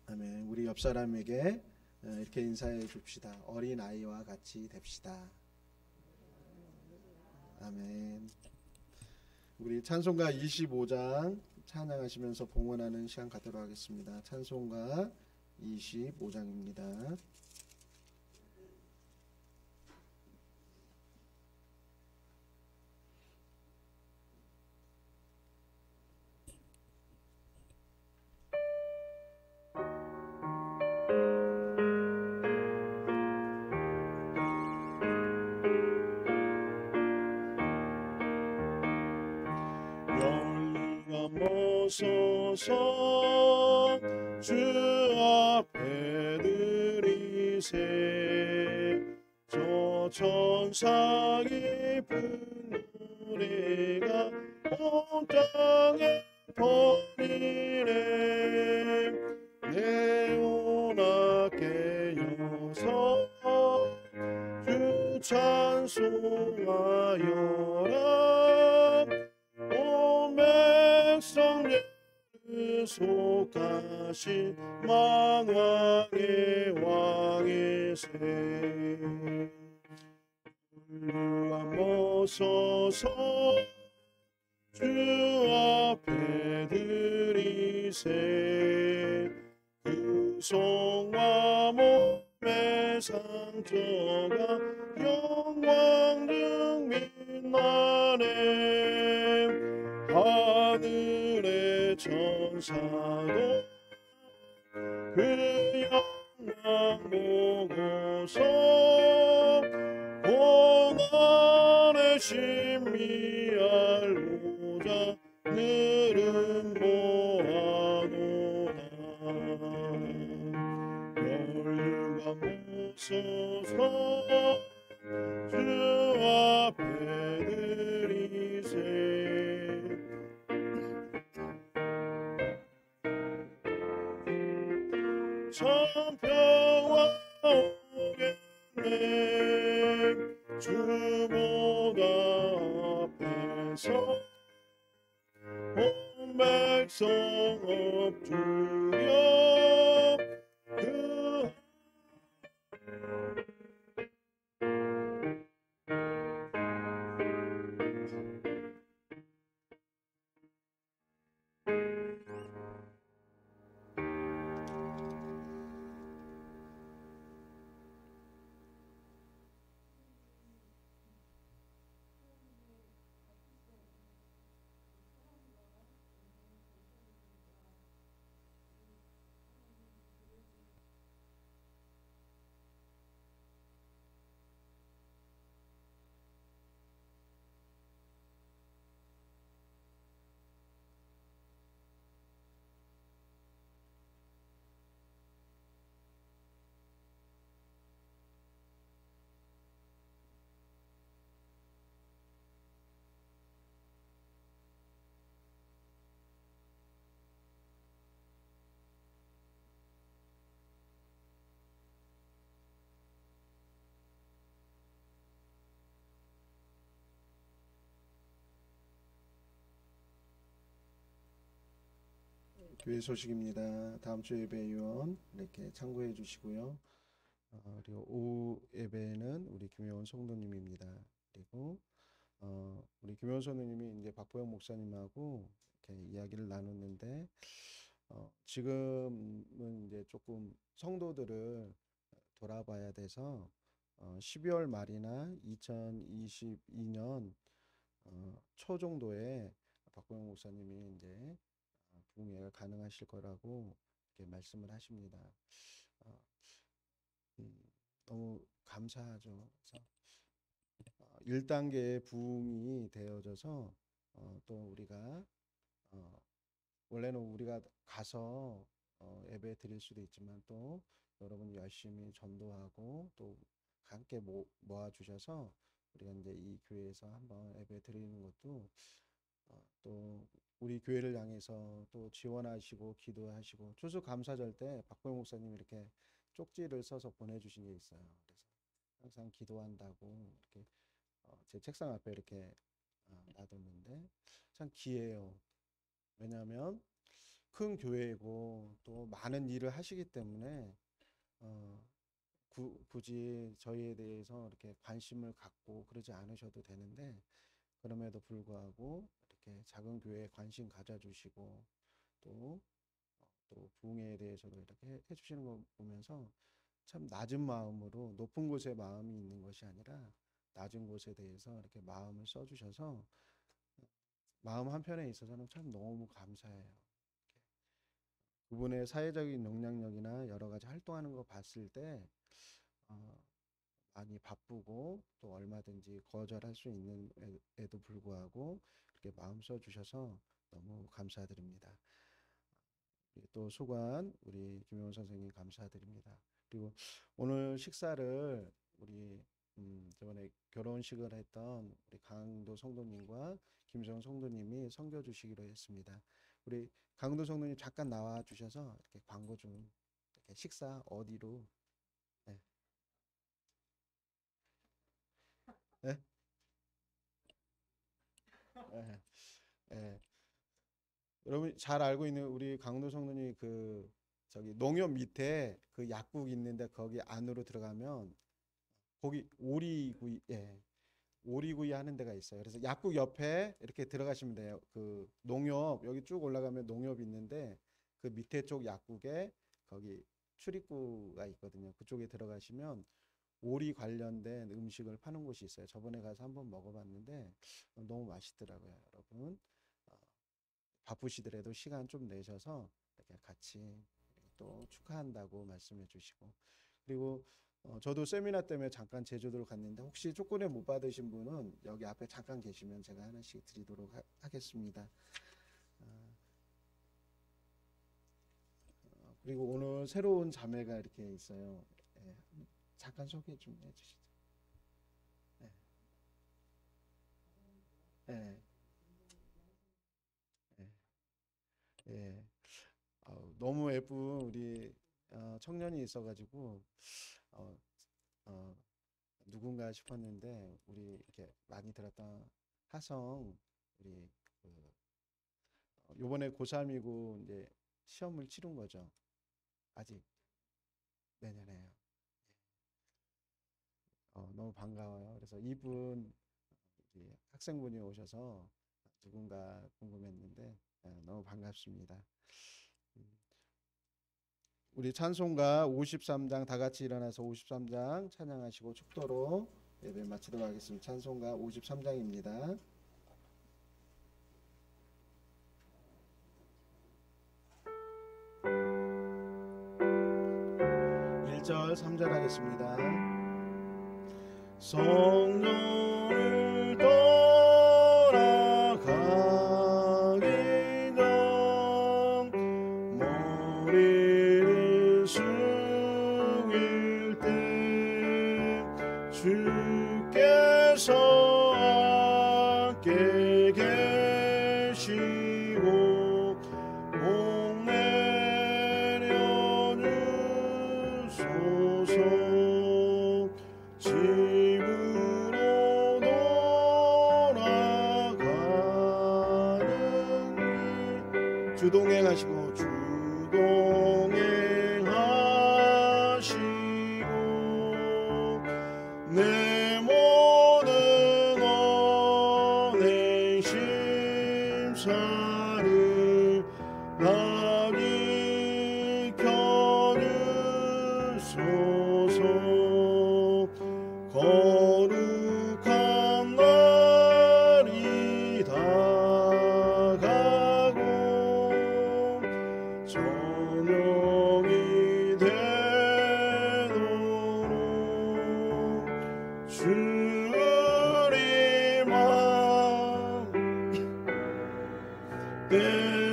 아멘. 우리 옆 사람에게 이렇게 인사해 줍시다. 어린 아이와 같이 됩시다. 아멘. 우리 찬송가 25장 찬양하시면서 봉헌하는 시간 갖도록 하겠습니다. 찬송가 25장입니다. 소서 주 앞에 들이세 저 천상이 부른 노래가 온 땅에 퍼지네. 내오나 깨어서 주 찬송하여라. 온 백성 속하신 만왕의 왕이세. 인류가 모서서 주 앞에 드리세. 그 손과 몸의 상처가 영광 중 빛나네. 하늘의 천사도 그 영광 보고서 고난의 신비알고자 늘은 모아노라. 연류가 모서서 주 앞에 드리세. 참 평화 오겠네. 주보다 앞에서 온 백성 엎드려 그 교회 소식입니다. 다음 주 예배 유언 이렇게 참고해 주시고요. 그리고 오후 예배는 우리 김효원 성도님입니다. 그리고 우리 김효원 성도님이 이제 박보영 목사님하고 이렇게 이야기를 나눴는데 지금은 이제 조금 성도들을 돌아봐야 돼서 12월 말이나 2022년 초 정도에 박보영 목사님이 이제 부흥회가 가능하실 거라고 이렇게 말씀을 하십니다. 너무 감사하죠. 그래서 1단계의 부흥이 되어져서 또 우리가 원래는 우리가 가서 예배 드릴 수도 있지만 또 여러분 열심히 전도하고 또 함께 모아 주셔서 우리가 이제 이 교회에서 한번 예배 드리는 것도 또 우리 교회를 향해서 또 지원하시고 기도하시고 추수감사절 때 박보영 목사님이 이렇게 쪽지를 써서 보내주신 게 있어요. 그래서 항상 기도한다고 이렇게 제 책상 앞에 이렇게 놔뒀는데 참 귀해요. 왜냐하면 큰 교회이고 또 많은 일을 하시기 때문에 굳이 저희에 대해서 이렇게 관심을 갖고 그러지 않으셔도 되는데 그럼에도 불구하고 이렇게 작은 교회에 관심 가져주시고 또 부흥회에 대해서도 이렇게 해주시는 거 보면서 참 낮은 마음으로 높은 곳에 마음이 있는 것이 아니라 낮은 곳에 대해서 이렇게 마음을 써주셔서 마음 한편에 있어서는 참 너무 감사해요. 그분의 사회적인 영향력이나 여러 가지 활동하는 거 봤을 때 많이 바쁘고 또 얼마든지 거절할 수 있는 에도 불구하고 이렇게 마음 써주셔서 너무 감사드립니다. 또 수고한 우리 김용원 선생님 감사드립니다. 그리고 오늘 식사를 우리 저번에 결혼식을 했던 우리 강도 성도님과 김정 성도님이 섬겨 주시기로 했습니다. 우리 강도 성도님 잠깐 나와 주셔서 이렇게 광고 좀, 이렇게 식사 어디로? 네. 네? 네. 네. 여러분 잘 알고 있는 우리 강도 성도님, 그 저기 농협 밑에 그 약국 있는데 거기 안으로 들어가면 거기 오리구이, 예, 오리구이 하는 데가 있어요. 그래서 약국 옆에 이렇게 들어가시면 돼요. 그 농협 여기 쭉 올라가면 농협 있는데 그 밑에 쪽 약국에 거기 출입구가 있거든요. 그쪽에 들어가시면 오리 관련된 음식을 파는 곳이 있어요. 저번에 가서 한번 먹어봤는데 너무 맛있더라고요, 여러분. 어, 바쁘시더라도 시간 좀 내셔서 이렇게 같이 또 축하한다고 말씀해 주시고, 그리고 저도 세미나 때문에 잠깐 제주도를 갔는데 혹시 조건에 못 받으신 분은 여기 앞에 잠깐 계시면 제가 하나씩 드리도록 하겠습니다. 그리고 오늘 새로운 자매가 이렇게 있어요. 예, 잠깐 소개 좀 해주시죠. 예. 예. 예. 예. 너무 예쁜 우리 청년이 있어가지고 어, 어, 누군가 싶었는데 우리 이렇게 많이 들었던 하성, 우리 그 요번에 고3이고 이제 시험을 치른 거죠. 아직 내년에요. 너무 반가워요. 그래서 이분 우리 학생분이 오셔서 누군가 궁금했는데 너무 반갑습니다. 우리 찬송가 53장 다 같이 일어나서 53장 찬양하시고 축도로 예배 마치도록 하겠습니다. 찬송가 53장입니다. 1절 3절 하겠습니다. 성령을 떠나가기 전 머리를 숙일 때 주께서 함께 계시고 복 내려 주소서. 집으로 돌아가는 길 주동행하시고 내 모든 언행 심사를 나기 켜주소서. 거룩한 날이 다가고 저녁이 되도록 주님만 내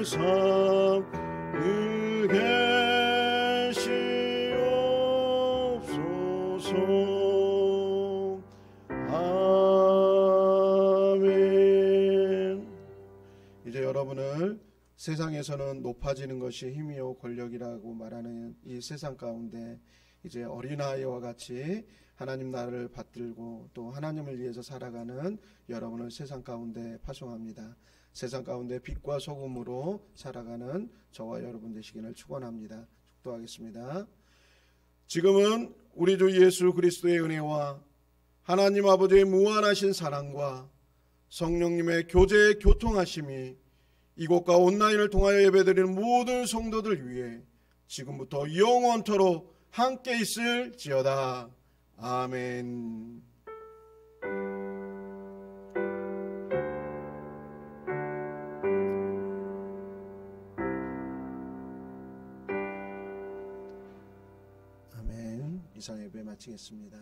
삶 늘 계시옵소서. 아멘. 이제 여러분을 세상에서는 높아지는 것이 힘이요 권력이라고 말하는 이 세상 가운데 이제 어린아이와 같이 하나님 나라를 받들고 또 하나님을 위해서 살아가는 여러분을 세상 가운데 파송합니다. 세상 가운데 빛과 소금으로 살아가는 저와 여러분 되시기를 축원합니다. 축도하겠습니다. 지금은 우리 주 예수 그리스도의 은혜와 하나님 아버지의 무한하신 사랑과 성령님의 교제의 교통하심이 이곳과 온라인을 통하여 예배드리는 모든 성도들 위해 지금부터 영원토록 함께 있을지어다. 아멘. 아멘. 이상 예배 마치겠습니다.